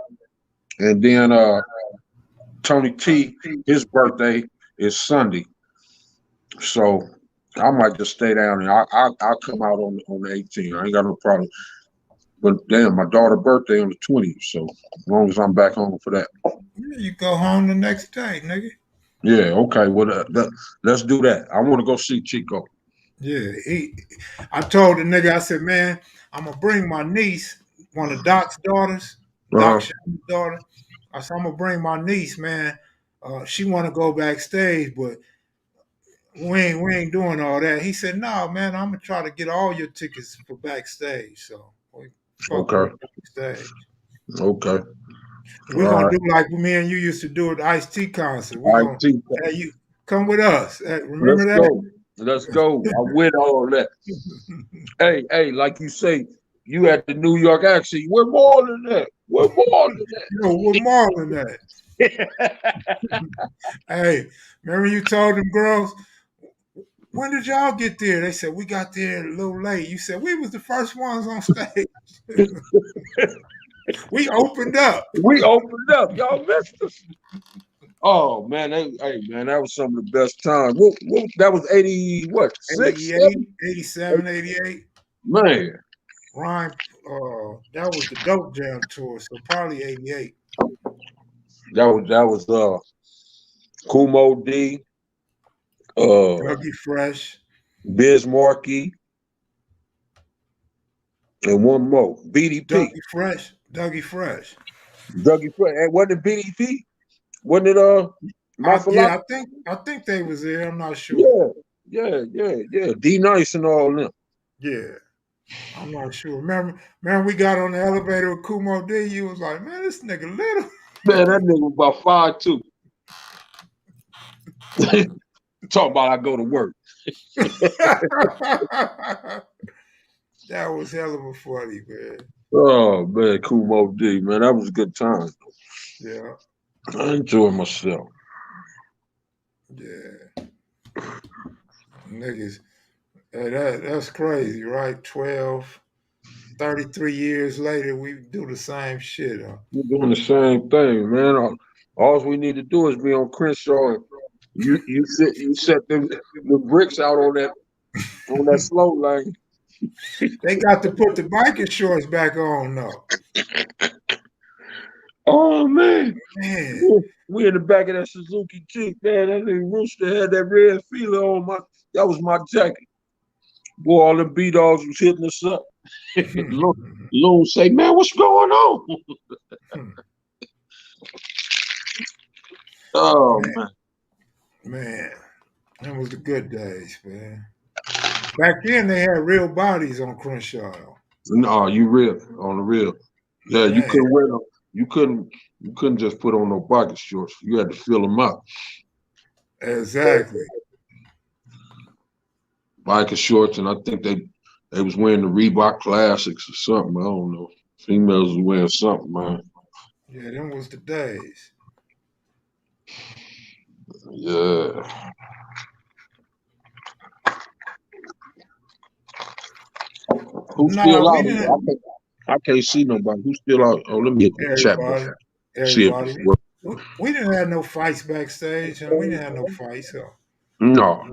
And then Tony T, his birthday is Sunday. So I might just stay down and I'll come out on the 18th. I ain't got no problem. But damn, my daughter's birthday on the 20th. So as long as I'm back home for that. Yeah, you go home the next day, nigga. Yeah, okay. Well, let's do that. I want to go see Chico. Yeah, I told the nigga, I said, man, I'm gonna bring my niece, one of Doc's daughters, Doc's daughter. I said, I'm gonna bring my niece, man. She want to go backstage, but we ain't doing all that. He said, no, man, I'm gonna try to get all your tickets for backstage. So okay, backstage. Okay. We're gonna do like me and you used to do at the Ice-T concert. Hey, you come with us. Remember that? Let's go. I'm with all that. Hey, like you say, you had the New York accent. We're more than that. We're more than that. We're more than that. Hey, remember you told them girls, when did y'all get there? They said, we got there a little late. You said, we was the first ones on stage. We opened up. We opened up. Y'all missed us. Oh man, hey man, that was some of the best times. That was 80, what, 6, 7? 87, 88. Man, Ryan, that was the Dope Jam tour, so probably 88. that was Kumo D, Dougie Fresh, Biz Markie, and one more, BDP. Dougie Fresh. Dougie Fresh. And wasn't it BDP? Wasn't it Yeah, I think they was there. I'm not sure. Yeah. D Nice and all them. Yeah. I'm not sure. Remember we got on the elevator with Kumo D? You was like, man, this nigga little. Man, that nigga was about 5'2". Talking about I go to work. That was hell of a funny, man. Oh man, Kumo D, man, that was a good time. Yeah. I enjoyed myself. Yeah. Niggas, hey, that's crazy, right? 33 years later, we do the same shit. We're doing the same thing, man. All we need to do is be on Crenshaw. You set the bricks out on that slow lane. They got to put the biking shorts back on though. Oh man. We in the back of that Suzuki Jeep, man. That nigga Rooster had that red feeler on that was my jacket. Boy, all the B-Dogs was hitting us up. Loon say, man, what's going on? Oh man. Man, that was the good days, man. Back then they had real bodies on Crenshaw. No, you real on the real. Yeah, man. You couldn't wear them. You couldn't just put on no pocket shorts. You had to fill them up. Exactly. Biker shorts, and I think they was wearing the Reebok Classics or something. I don't know. Females was wearing something, man. Yeah, them was the days. Yeah. Who's still out? I can't see nobody. Who's still out? Oh, let me get the chat box. Everybody. We didn't have no fights backstage, and we didn't have no fights. So. No.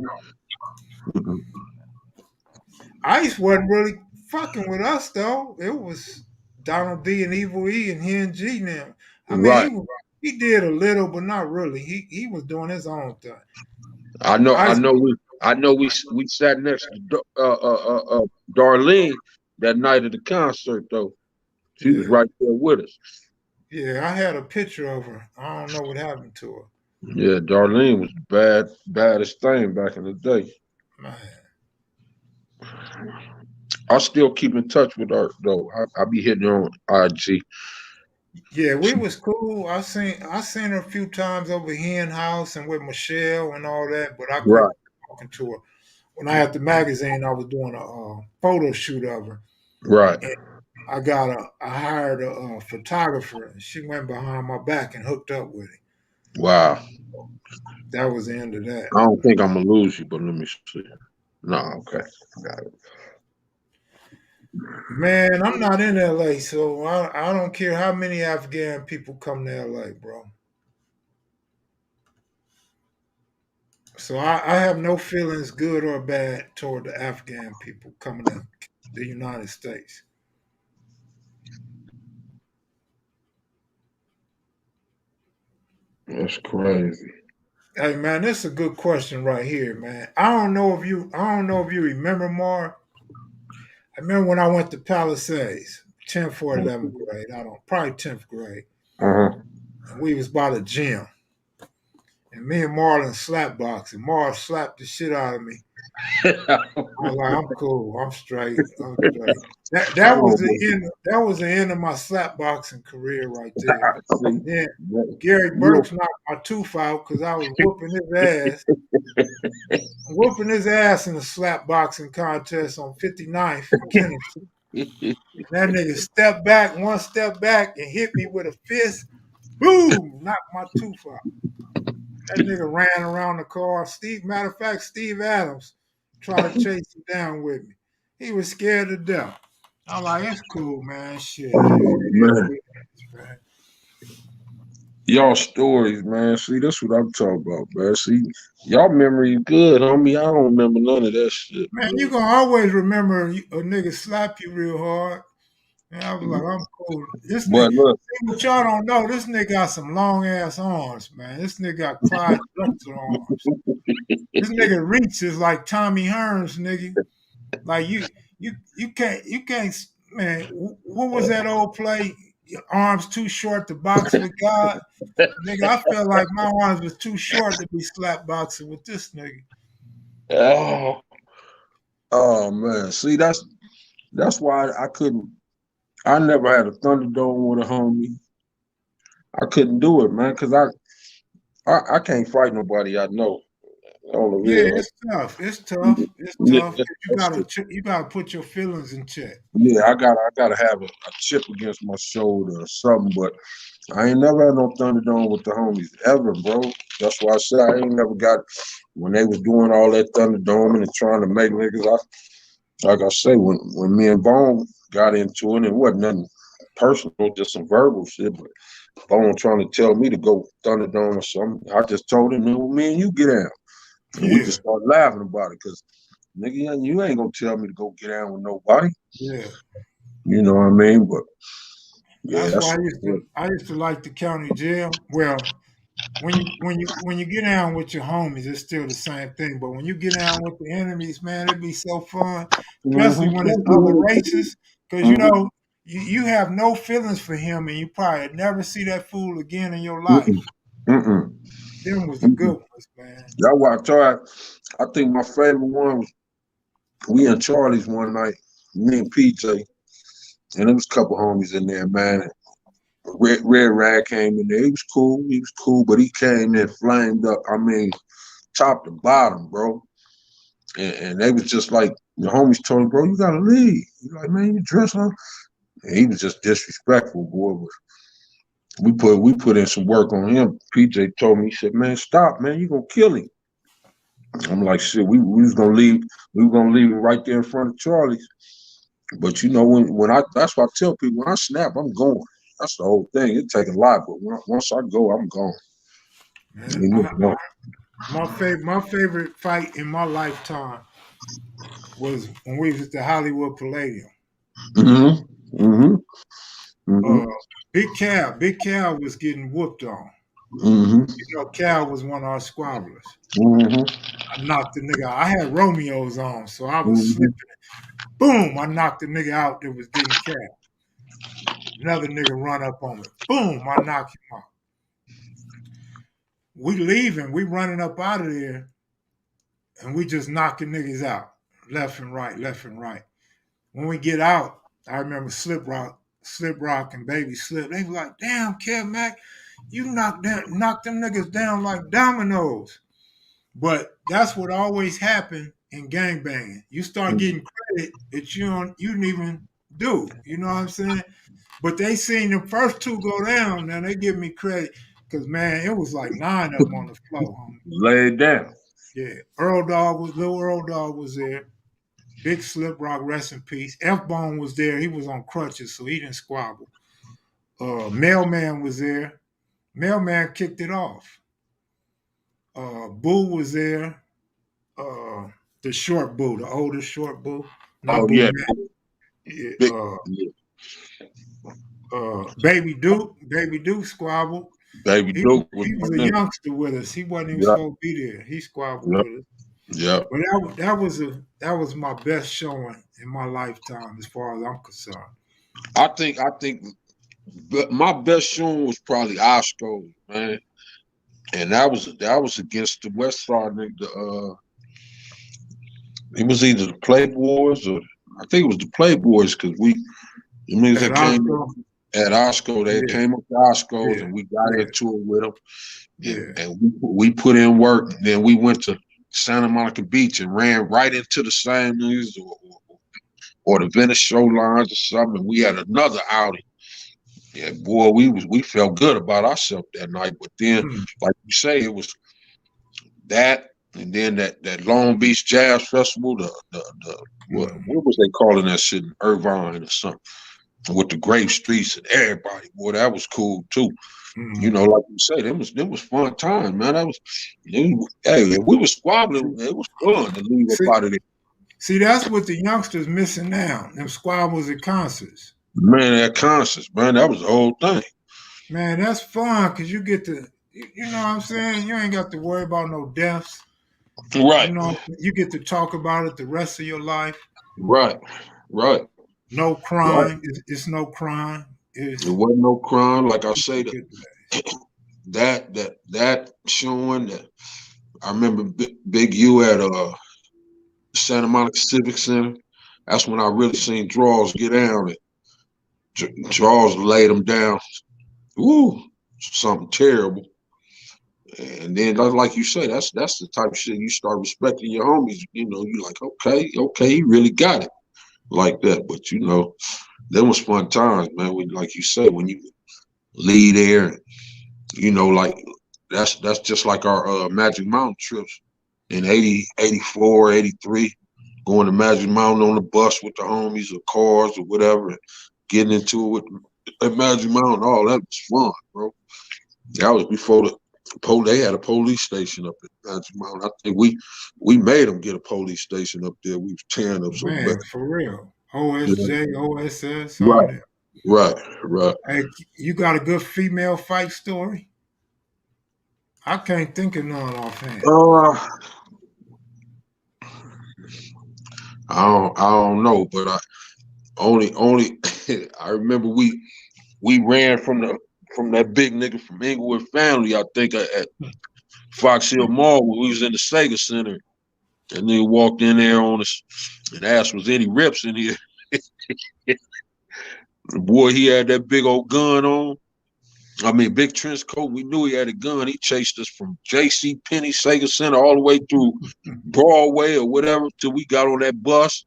Ice wasn't really fucking with us, though. It was Donald D and Evil E and Hen G now. I mean, he did a little, but not really. He was doing his own thing. I know. We sat next to Darlene that night at the concert, though. She was right there with us. Yeah, I had a picture of her. I don't know what happened to her. Yeah, Darlene was the baddest thing back in the day. Man. I still keep in touch with her, though. I be hitting her on IG. Yeah, we was cool. I seen her a few times over Hen House and with Michelle and all that, but I quit talking to her. When I had the magazine, I was doing a photo shoot of her. Right. And I hired a photographer, and she went behind my back and hooked up with him. Wow. That was the end of that. I don't think I'm gonna lose you, but let me see. No, okay. Got it. Man, I'm not in LA, so I don't care how many Afghan people come to LA, bro. So I have no feelings, good or bad, toward the Afghan people coming to the United States. That's crazy. Hey man, this is a good question right here, man. I don't know if you remember, Mar. I remember when I went to Palisades, 10th or 11th grade. Probably 10th grade. And we was by the gym. And me and Marlon slap boxing. Marlon slapped the shit out of me. I was like, I'm cool. I'm straight. That was the end of my slap boxing career right there. Then Gary Burks knocked my tooth out because I was whooping his ass in a slap boxing contest on 59th in Kennedy. That nigga one step back, and hit me with a fist. Boom! Knocked my tooth out. That nigga ran around the car. Steve Adams try to chase him down with me. He was scared to death. I'm like, it's cool, man. Shit. Man. Y'all stories, man. See, that's what I'm talking about, man. See, y'all memory good, homie. I don't remember none of that shit. Man, you gonna always remember a nigga slap you real hard. And I was like, I'm cool. This But nigga, look, what y'all don't know, this nigga got some long ass arms, man. This nigga got Clyde Drexler arms. This nigga reaches like Tommy Hearns, nigga. Like you can't, man. What was that old play? Your arms too short to box with God, nigga. I felt like my arms was too short to be slap boxing with this nigga. oh man. See, that's why I couldn't. I never had a Thunderdome with a homie. I couldn't do it, man, because I can't fight nobody I know. On the Yeah, real. it's tough. It's tough. It's tough. You gotta put your feelings in check. Yeah, I gotta have a chip against my shoulder or something, but I ain't never had no Thunderdome with the homies ever, bro. That's why I said I ain't never got when they was doing all that Thunderdome and trying to make niggas. Like I say, when me and Bone got into it, it wasn't nothing personal, just some verbal shit. But Bone trying to tell me to go Thunderdome or something, I just told him, me and you get out. And we just started laughing about it because, nigga, you ain't gonna tell me to go get down with nobody. Yeah. You know what I mean? But yeah, that's why I used to like the county jail. Well, when you get down with your homies, it's still the same thing. But when you get down with the enemies, man, it'd be so fun, especially when it's other races, because you know you have no feelings for him, and you probably never see that fool again in your life. Them was the good ones, man. That's why I tried. I think my favorite one was we in Charlie's one night, me and PJ, and there was a couple homies in there, man. Red Rag came in there. He was cool, but he came in flamed up. I mean, top to bottom, bro. And they was just like, the homies told him, bro, you gotta leave. He's like, man, you dress up. And he was just disrespectful, boy. We put in some work on him. PJ told me, he said, man, stop, man, you gonna kill him. I'm like, shit, we was gonna leave. We were gonna leave him right there in front of Charlie's. But you know, when that's why I tell people, when I snap, I'm going. That's the whole thing. It take a lot, but once I go, I'm gone. Man, my favorite fight in my lifetime was when we was at the Hollywood Palladium. Big Cal was getting whooped on. You know, Cal was one of our squabblers. I knocked the nigga out. I had Romeo's on, so I was slipping. Boom! I knocked the nigga out that was getting Cal. Another nigga run up on me. Boom! I knocked him out. We leaving. We running up out of there, and we just knocking niggas out left and right, left and right. When we get out, I remember Slip Rock and Baby Slip. They were like, damn, Kev Mac, you knocked them niggas down like dominoes. But that's what always happened in gangbanging. You start getting credit that you didn't even do. You know what I'm saying? But they seen the first two go down. Now they give me credit because, man, it was like 9 of them on the floor, homie. Laid down. Yeah. Lil Earl Dog was there. Big Slip Rock, rest in peace. F-Bone was there. He was on crutches, so he didn't squabble. Mailman was there. Mailman kicked it off. Boo was there. The short Boo, the older short Boo. Yeah. Baby Duke squabbled. Baby Duke he was a youngster with us. He wasn't even supposed to be there. He squabbled with us. Yeah. But that was my best showing in my lifetime as far as I'm concerned. I think my best showing was probably Osco, man. And that was against the West Side nigga. It was either the Playboys or I think it was the Playboys because at Osco. They came up to Osco's and we got into it with them. And we put in work. Then we went to Santa Monica Beach and ran right into the same news or the Venice show lines or something. We had another outing. Yeah, boy, we felt good about ourselves that night. But then, like you say, it was that And then that Long Beach Jazz Festival, what was they calling that shit in Irvine or something, with the great streets and everybody. Boy, that was cool too. You know, like you say, them was fun times, man. Hey, if we was squabbling, it was fun to leave up out of there. See, that's what the youngsters missing now. Them squabbles at concerts. Man, at concerts, man, that was the whole thing. Man, that's fun because you get to, you know what I'm saying? You ain't got to worry about no deaths. Right. You know, you get to talk about it the rest of your life. Right. No crime. Right. It's no crime. It wasn't no crime. Like I say, that showing that. I remember Big U at Santa Monica Civic Center. That's when I really seen Draws get down. Draws laid him down. Ooh, something terrible. And then, like you say, that's the type of shit you start respecting your homies. You know, you like, okay, he really got it like that. But you know, there was fun times, man. When, like you say, when you leave there, you know, like that's just like our Magic Mountain trips in 80, 84, 83, going to Magic Mountain on the bus with the homies or cars or whatever, and getting into it at Magic Mountain. All that was fun, bro. That was before they had a police station up at Magic Mountain. I think we made them get a police station up there. We was tearing up so bad. For real. OSJ, OSS, all that. Right. Hey, you got a good female fight story? I can't think of none offhand. I don't know, but I only I remember we ran from that big nigga from Inglewood Family, I think, at Fox Hill Mall when we was in the Sega Center, and then walked in there on us and asked was any rips in here. The boy, he had that big old gun on. I mean, big trench coat. We knew he had a gun. He chased us from J.C. Penney, Sega Center, all the way through Broadway or whatever till we got on that bus.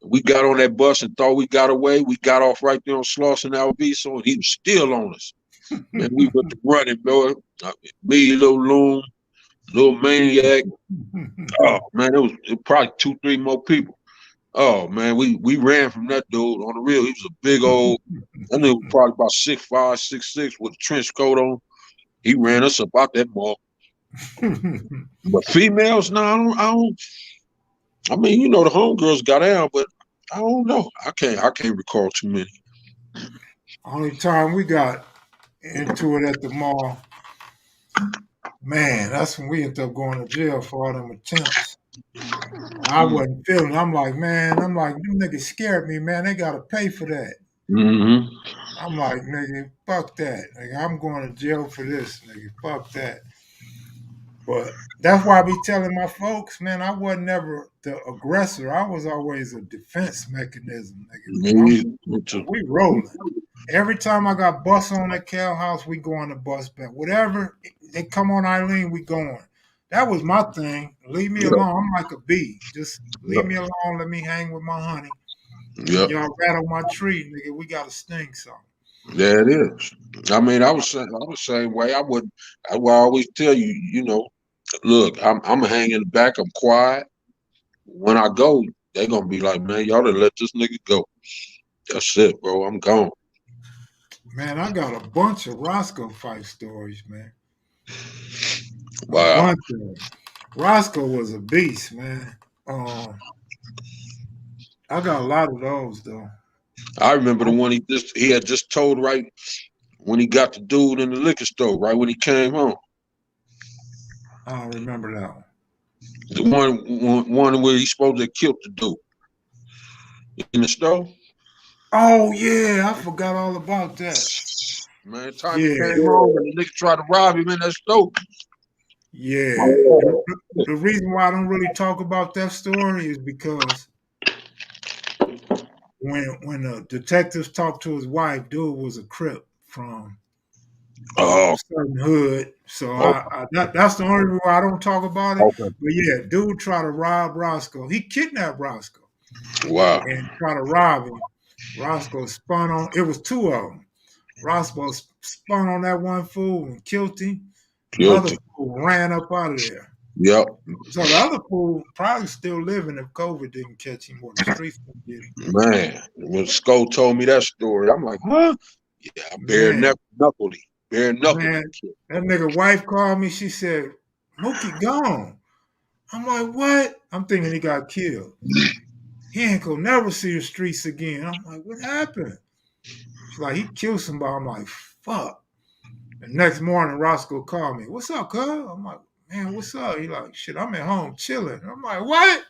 We got on that bus and thought we got away. We got off right there on Slauson Alviso, and he was still on us. And we went to running, bro. Me, Little Loon, Little Maniac. Oh, man, it was probably 2-3 more people. Oh, man, we ran from that dude on the real. He was a big old, I knew he was probably about 6'5", 6'6", with a trench coat on. He ran us up out that mall. But females, no, I don't. I mean, you know, the homegirls got down, but I don't know. I can't recall too many. Only time we got into it at the mall, man, that's when we ended up going to jail for all them attempts. I wasn't feeling it. I'm like, them niggas scared me, man. They gotta pay for that. Mm-hmm. I'm like, nigga, fuck that. Nigga, I'm going to jail for this, nigga. Fuck that. But that's why I be telling my folks, man, I wasn't never the aggressor. I was always a defense mechanism, nigga. We rolling. Every time I got bus on at Cal House, we go on the bus back. Whatever they come on Eileen, we going. That was my thing. Leave me alone. I'm like a bee. Just leave me alone. Let me hang with my honey. Yep. Y'all rattle my tree, nigga. We got to sting something. Yeah, it is. I mean, I was the same way. I would always tell you, you know, look, I'm hanging in the back. I'm quiet. When I go, they're gonna be like, man, y'all done let this nigga go. That's it, bro. I'm gone. Man, I got a bunch of Roscoe fight stories, man. Wow. A bunch of them. Roscoe was a beast, man. I got a lot of those though. I remember the one he had just told right when he got the dude in the liquor store, right when he came home. I don't remember that one. The one where he supposed to have killed the dude in the store. Oh yeah, I forgot all about that. Man, time he came home and the nigga tried to rob him in that store. Yeah. The reason why I don't really talk about that story is because when the detectives talked to his wife, dude was a Crip from a certain hood. So that's the only reason why I don't talk about it. Okay. But yeah, dude tried to rob Roscoe. He kidnapped Roscoe. Wow. And tried to rob him. Roscoe spun on, it was two of them. Roscoe spun on that one fool and killed him. The other fool ran up out of there. Yep. So the other fool probably still living if COVID didn't catch him or the streets didn't get him. Man, when Sko told me that story, I'm like, huh? Yeah, I bare knuckled him. Bare knuckled him. Man, that nigga wife called me. She said, Mookie gone. I'm like, what? I'm thinking he got killed. He ain't gonna never see the streets again. I'm like, what happened? She's like, he killed somebody. I'm like, fuck. The next morning, Roscoe called me. What's up, cuz? I'm like, man, what's up? He like, shit, I'm at home chilling. I'm like, what?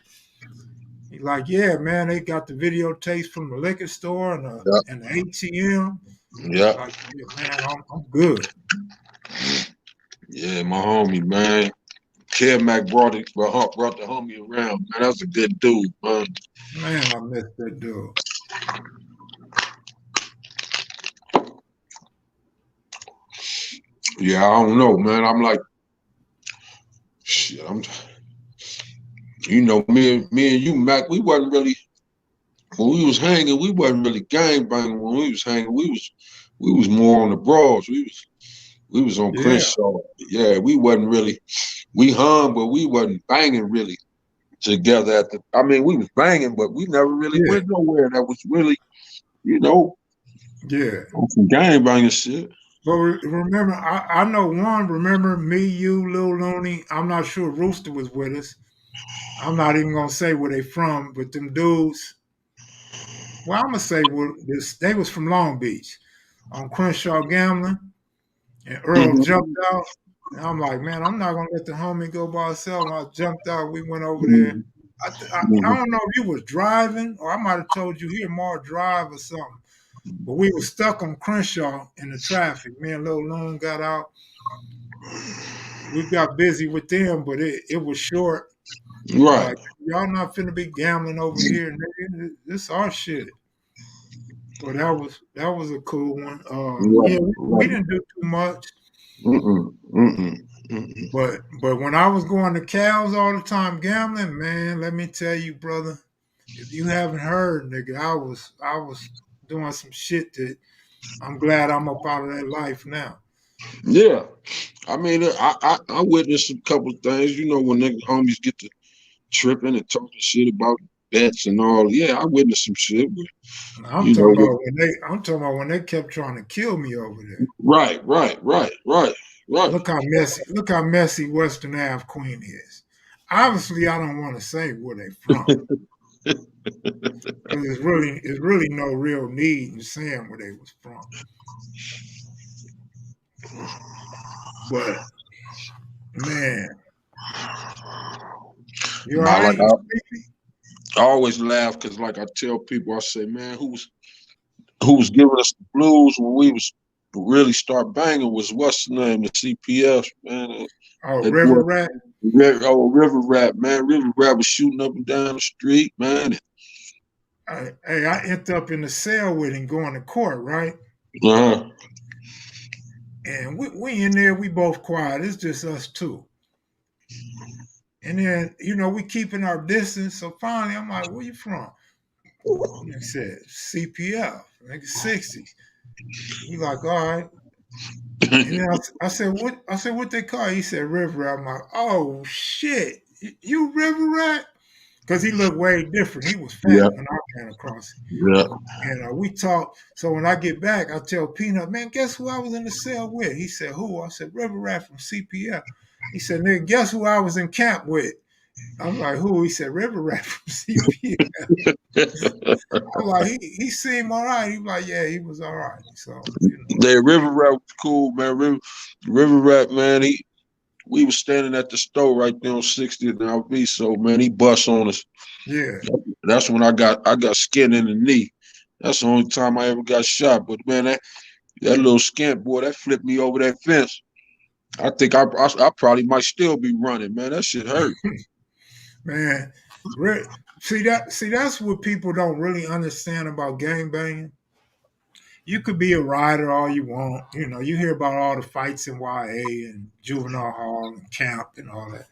He like, yeah, man, they got the videotapes from the liquor store and the ATM. Yeah. Like, yeah, man, I'm good. Yeah, my homie, man. Kev brought the homie around, man. That was a good dude, man. Man, I miss that dude. Yeah, I don't know, man. I'm like, shit. You know, me and you, Mac. We wasn't really when we was hanging. We wasn't really gang banging when we was hanging. We was more on the broads. We was on Crenshaw. Yeah, we wasn't really. We hung, but we wasn't banging really together. We was banging, but we never really went nowhere. That was really, you know, some gang banging shit. But remember, I know one. Remember me, you, Lil Looney. I'm not sure Rooster was with us. I'm not even gonna say where they from, but them dudes. Well, I'm gonna say they was from Long Beach, on Crenshaw gambling, and Earl jumped out. And I'm like, man, I'm not gonna let the homie go by himself. And I jumped out. We went over there. I don't know if you was driving, or I might have told you here, more drive or something. But we were stuck on Crenshaw in the traffic. Me and Lil Loon got out. We got busy with them, but it was short. Right. Like, y'all not finna be gambling over here, nigga. This our shit. But that was a cool one. We didn't do too much. But when I was going to Cal's all the time gambling, man, let me tell you, brother, if you haven't heard, nigga, I was doing some shit that I'm glad I'm up out of that life now. Yeah. I witnessed a couple of things, you know, when niggas homies get to tripping and talking shit about bets and all. Yeah, I witnessed some shit. But, I'm talking about when they kept trying to kill me over there. Right. Look how messy Western Ave Queen is. Obviously, I don't want to say where they from. Because there's really no real need in saying where they was from. But man, you all right? I always laugh because, like I tell people, I say, man, who was giving us the blues when we was really start banging was what's the name, the CPF, man. River Rat. River Rat, man. River Rat was shooting up and down the street, man. I ended up in the cell with him going to court, right? Uh-huh. And we in there, we both quiet. It's just us two. And then, you know, we keeping our distance. So finally, I'm like, where you from? And he said, CPF, like 60s. He like, all right. And then I said, what they call you? He said, River Rat. I'm like, oh, shit. You River Rat? Because he looked way different. He was fat when I came across him. Yeah. And we talked. So when I get back, I tell Peanut, man, guess who I was in the cell with? He said, who? I said, River Rat from CPF. He said, nigga, guess who I was in camp with? I'm like, who? He said, River Rat from CPF. I'm like, he seemed all right. He was like, yeah, he was all right. So, you know. Yeah, River Rat was cool, man. River Rat, man, we was standing at the store right there on 60th and LV, so man, he bust on us. Yeah. That's when I got skin in the knee. That's the only time I ever got shot. But man, that little skint boy, that flipped me over that fence. I think I probably might still be running, man. That shit hurt. Man, see that's what people don't really understand about gangbanging. You could be a rider all you want. You know, you hear about all the fights in YA and juvenile hall and camp and all that.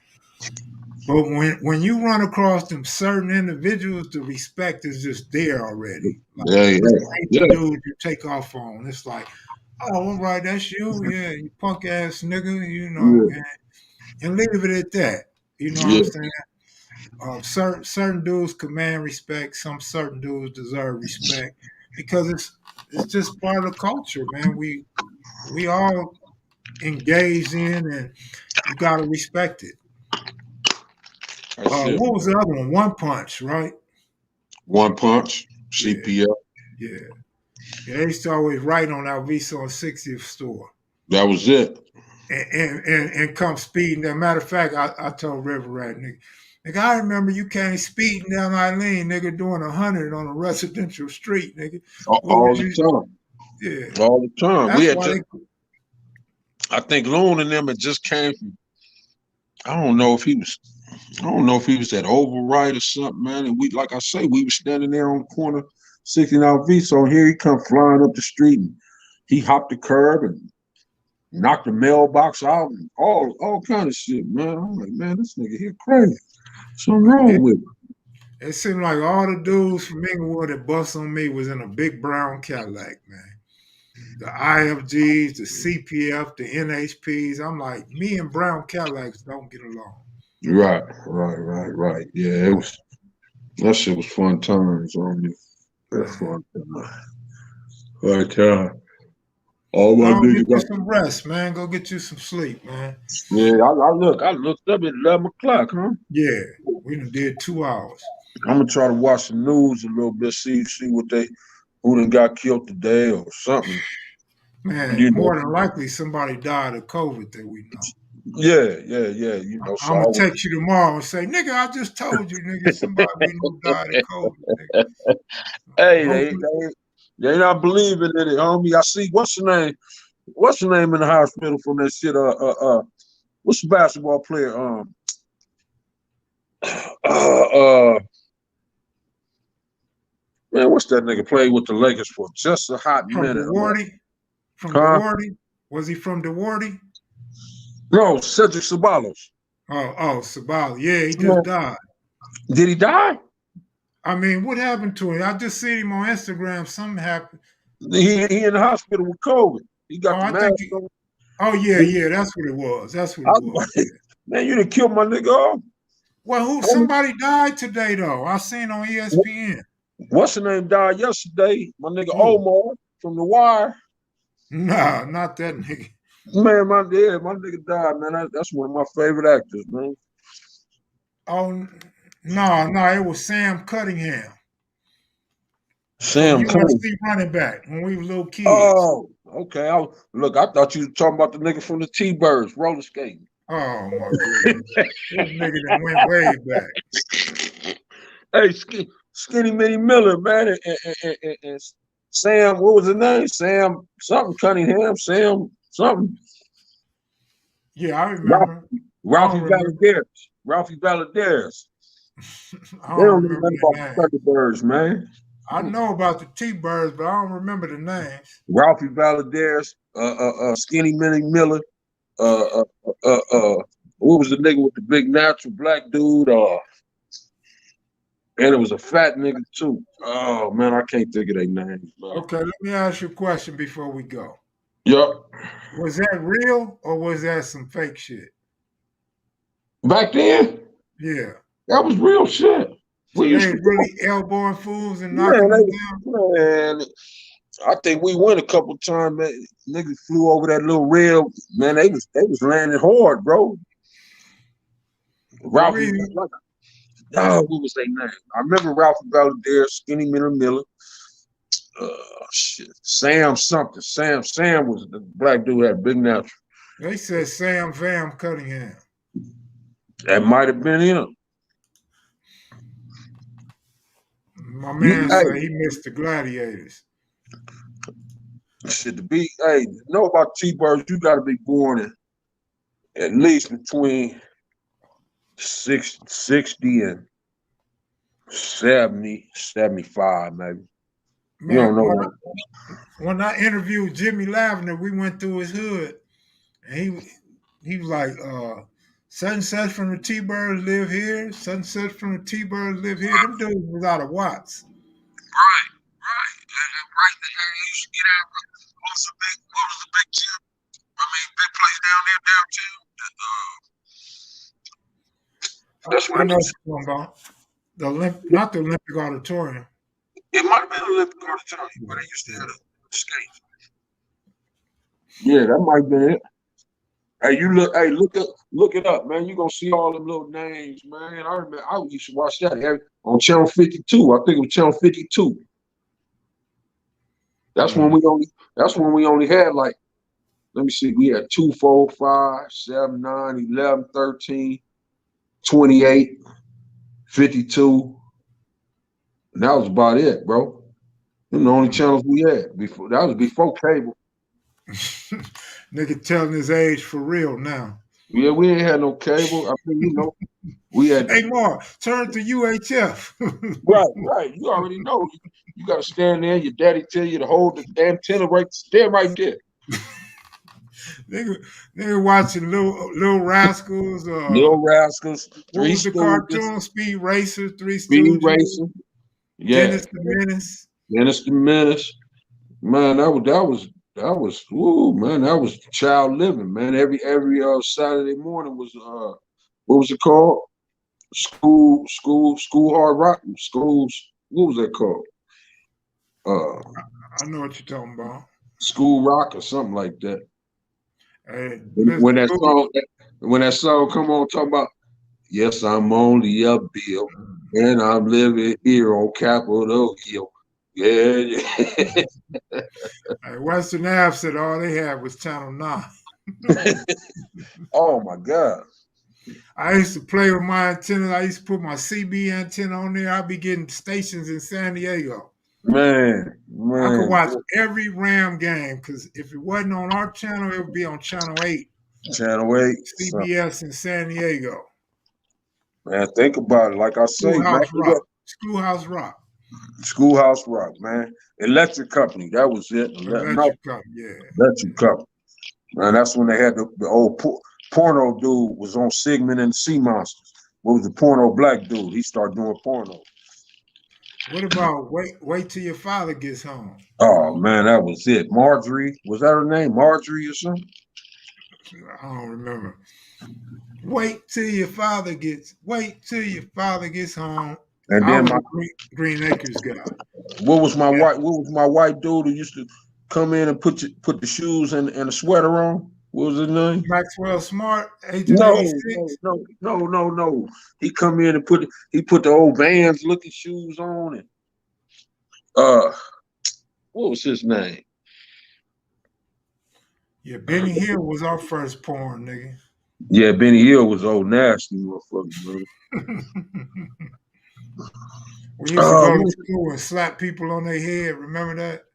But when you run across them certain individuals, the respect is just there already. Like, yeah. Dude, you take off on. It's like, oh, all right, that's you. Yeah, you punk ass nigga, you know, and leave it at that. You know what I'm saying? Certain dudes command respect. Some certain dudes deserve respect because it's just part of the culture, man. We all engaged in, and you gotta respect it. That's it. What was the other one? One Punch, right? One Punch, Yeah, CPL. yeah. Yeah, they used to always write on our Visa on 60th store. That was it. And come speeding. As a matter of fact, I told River Rat, nigga, I remember you came speeding down Eileen, nigga, doing 100 on a residential street, nigga. All the time. Yeah. All the time. That's why I think Loon and them had just came from, I don't know if he was at Override or something, man. And we, like I say, we were standing there on the corner, 69 V. So here he come flying up the street, and he hopped the curb and knocked the mailbox out and all kind of shit, man. I'm like, man, this nigga here crazy. Something wrong with him. It seemed like all the dudes from Inglewood that bust on me was in a big brown Cadillac, man. The IFGs, the CPF, the NHPs. I'm like, me and brown Cadillacs don't get along. Right. Yeah, it was. That shit was fun times on me. That's fun times. All my niggas niggas got some rest, man. Go get you some sleep, man. Yeah, I looked up at 11 o'clock, huh? Yeah, we done did 2 hours. I'm gonna try to watch the news a little bit, see who done got killed today or something. Man, more than likely somebody died of COVID that we know. Yeah. You know, I'm gonna text you tomorrow and say, nigga, I just told you, nigga, somebody we know died of COVID. Nigga. Hey, they not believing in it, homie. I see what's the name in the hospital from that shit. What's the basketball player? Man, what's that nigga played with the Lakers for just a hot minute? From DeWardy? Was he from DeWardy? No, Cedric Ceballos. Oh, Ceballos. Yeah, he just died. Did he die? I mean, what happened to him? I just seen him on Instagram. Something happened. He in the hospital with COVID. He got the mask on. Yeah, that's what it was. Man, you done killed my nigga off. Well, somebody died today, though. I seen on ESPN. What's the name died yesterday? My nigga Omar from The Wire. Nah, not that nigga. Man, my nigga died, man. That's one of my favorite actors, man. Oh, no, it was Sam Cunningham. Sam Cunningham. USC running back when we were little kids. Oh, okay. I thought you were talking about the nigga from the T-Birds, roller skating. Oh, my goodness. This nigga that went way back. Hey, Skinny Minnie Miller, man, and Sam, what was his name? Sam something Cunningham, Sam something. Yeah, I remember. Ralphie Valadares. I don't remember about the Thunderbirds, man. I know about the T-Birds, but I don't remember the names. Ralphie Valadares, Skinny Minnie Miller, what was the nigga with the big natural black dude? And it was a fat nigga too. Oh man, I can't think of their names. Man. Okay, let me ask you a question before we go. Yep. Was that real or was that some fake shit? Back then? Yeah. That was real shit. So they really elbowing fools and knocking them down? Man, I think we went a couple times, man. Niggas flew over that little rail. Man, they was landing hard, bro. Ralphie, what was their name? I remember Ralphie Valadares, Skinny Miller. Shit. Sam something. Sam was the black dude had big natural. They said Sam Vam Cunningham. That might have been him. My man said he missed the Gladiators. Shit, know about T-Birds, you got to be born in at least between 60 and 70, 75, maybe. Man, you don't know when I interviewed Jimmy Lavender, we went through his hood, and he was like, such and such from the T-Birds live here, such and such from the T-Birds live here. Them dudes was out of Watts. Right. They used to get out. What was the big gym? I mean, big place down there, downtown. That's what I know what you're talking about. Not the Olympic Auditorium. it might have been Olympic Auditorium, where they used to have the skates. Yeah, that might be it. Hey, look it up, man. You're gonna see all them little names, man. I remember I used to watch that on Channel 52. I think it was Channel 52. That's when we only had like, let me see, we had 2, 4, 5, 7, 9, 11, 13, 28, 52. And that was about it, bro. Them the only channels we had before. That was before cable. Nigga telling his age for real now. Yeah, we ain't had no cable. I mean, we had. Hey, Mark, turn to UHF. Right. You already know. You got to stand there. Your daddy tell you to hold the antenna stand right there. nigga watching Little Rascals. Little Rascals, What was the Stooges, cartoon? Speed Racer, Three Speed Stooges, Racer. Yeah. Dennis the Menace. Dennis the Menace. Man, that was woo, man, that was child living, man. Every Saturday morning was what was it called? School hard rock schools. What was that called? I know what you're talking about. School rock or something like that. Hey, when that song come on, talking about, yes, I'm only a bill, and I'm living here on Capitol Hill. Yeah. Hey, Western Ave said all they had was Channel 9. Oh my God. I used to play with my antennas. I used to put my CB antenna on there. I'd be getting stations in San Diego. Man. I could watch every Ram game because if it wasn't on our channel, it would be on Channel 8. Channel 8. CBS in San Diego. Man, think about it. Like I say, Schoolhouse Rock. Schoolhouse Rock, man. Electric Company. That was it. Electric Company, yeah. Electric Company. Man, that's when they had the old porno dude was on Sigmund and the Sea Monsters. What was the porno black dude? He started doing porno. What about Wait Till Your Father Gets Home? Oh man, that was it. Marjorie, was that her name? Marjorie or something? I don't remember. Wait till your father gets home. And then my Green Acres guy. What was my white dude who used to come in and put the shoes and the sweater on? What was his name? Maxwell Smart, Agent 86? No. He come in and put the old Vans looking shoes on and what was his name? Yeah, Benny Hill was our first porn, nigga. Yeah, Benny Hill was old nasty motherfucker, man. We used to go to school and slap people on their head. Remember that?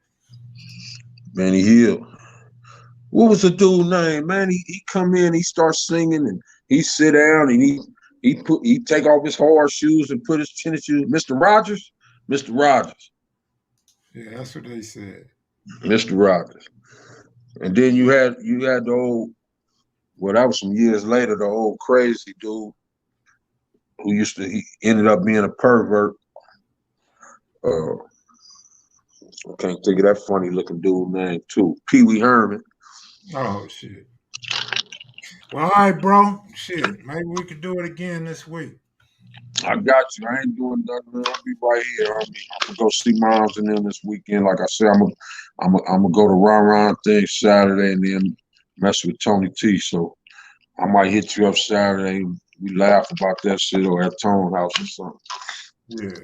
Benny Hill. What was the dude name, man? He come in, he starts singing, and he sit down and he take off his hard shoes and put his tennis shoes. Mr. Rogers. Yeah, that's what they said. Mr. Rogers. And then you had the old, well, that was some years later, the old crazy dude who he ended up being a pervert. I can't think of that funny looking dude name too. Pee Wee Herman. Oh shit. Well, all right, bro. Shit, maybe we could do it again this week. I got you. I ain't doing nothing. I'll be right here. I'm gonna go see moms and them this weekend. Like I said, I'm gonna go to Ron thing Saturday and then mess with Tony T. So I might hit you up Saturday. We laugh about that shit or at Tone House or something. Yeah.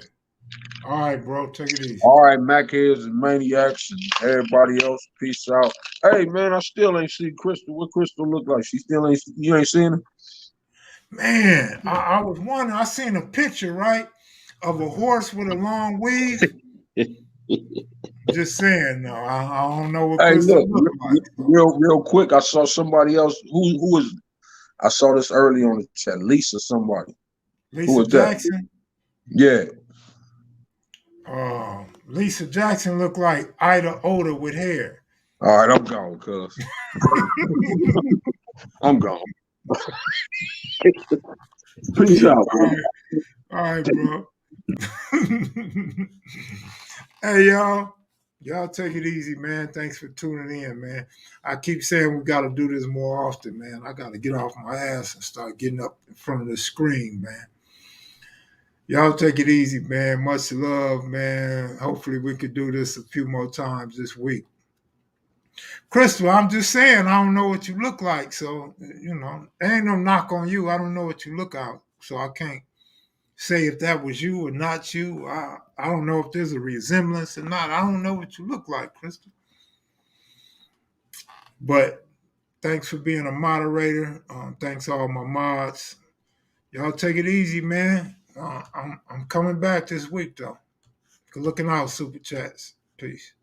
All right, bro. Take it easy. All right, Macheads and Maniacs and everybody else. Peace out. Hey, man, I still ain't seen Crystal. What Crystal look like? You ain't seen her? Man, I was wondering. I seen a picture, right, of a horse with a long weave. Just saying, no, I don't know what Crystal look like. Real quick, I saw somebody else. Who was? I saw this early on the chat. Lisa, somebody. Lisa Jackson. Yeah. Lisa Jackson looked like Ida Oda with hair. All right, I'm gone, cuz. I'm gone. Peace out, bro. All right, bro. Hey, y'all. Y'all take it easy, man. Thanks for tuning in, man. I keep saying we got to do this more often, man. I got to get off my ass and start getting up in front of the screen, man. Y'all take it easy, man. Much love, man. Hopefully we could do this a few more times this week. Crystal, I'm just saying, I don't know what you look like. So, ain't no knock on you. I don't know what you look out. So I can't say if that was you or not you. I don't know if there's a resemblance or not. I don't know what you look like, Crystal. But thanks for being a moderator. Thanks all my mods. Y'all take it easy, man. I'm coming back this week, though. Good looking out, Super Chats. Peace.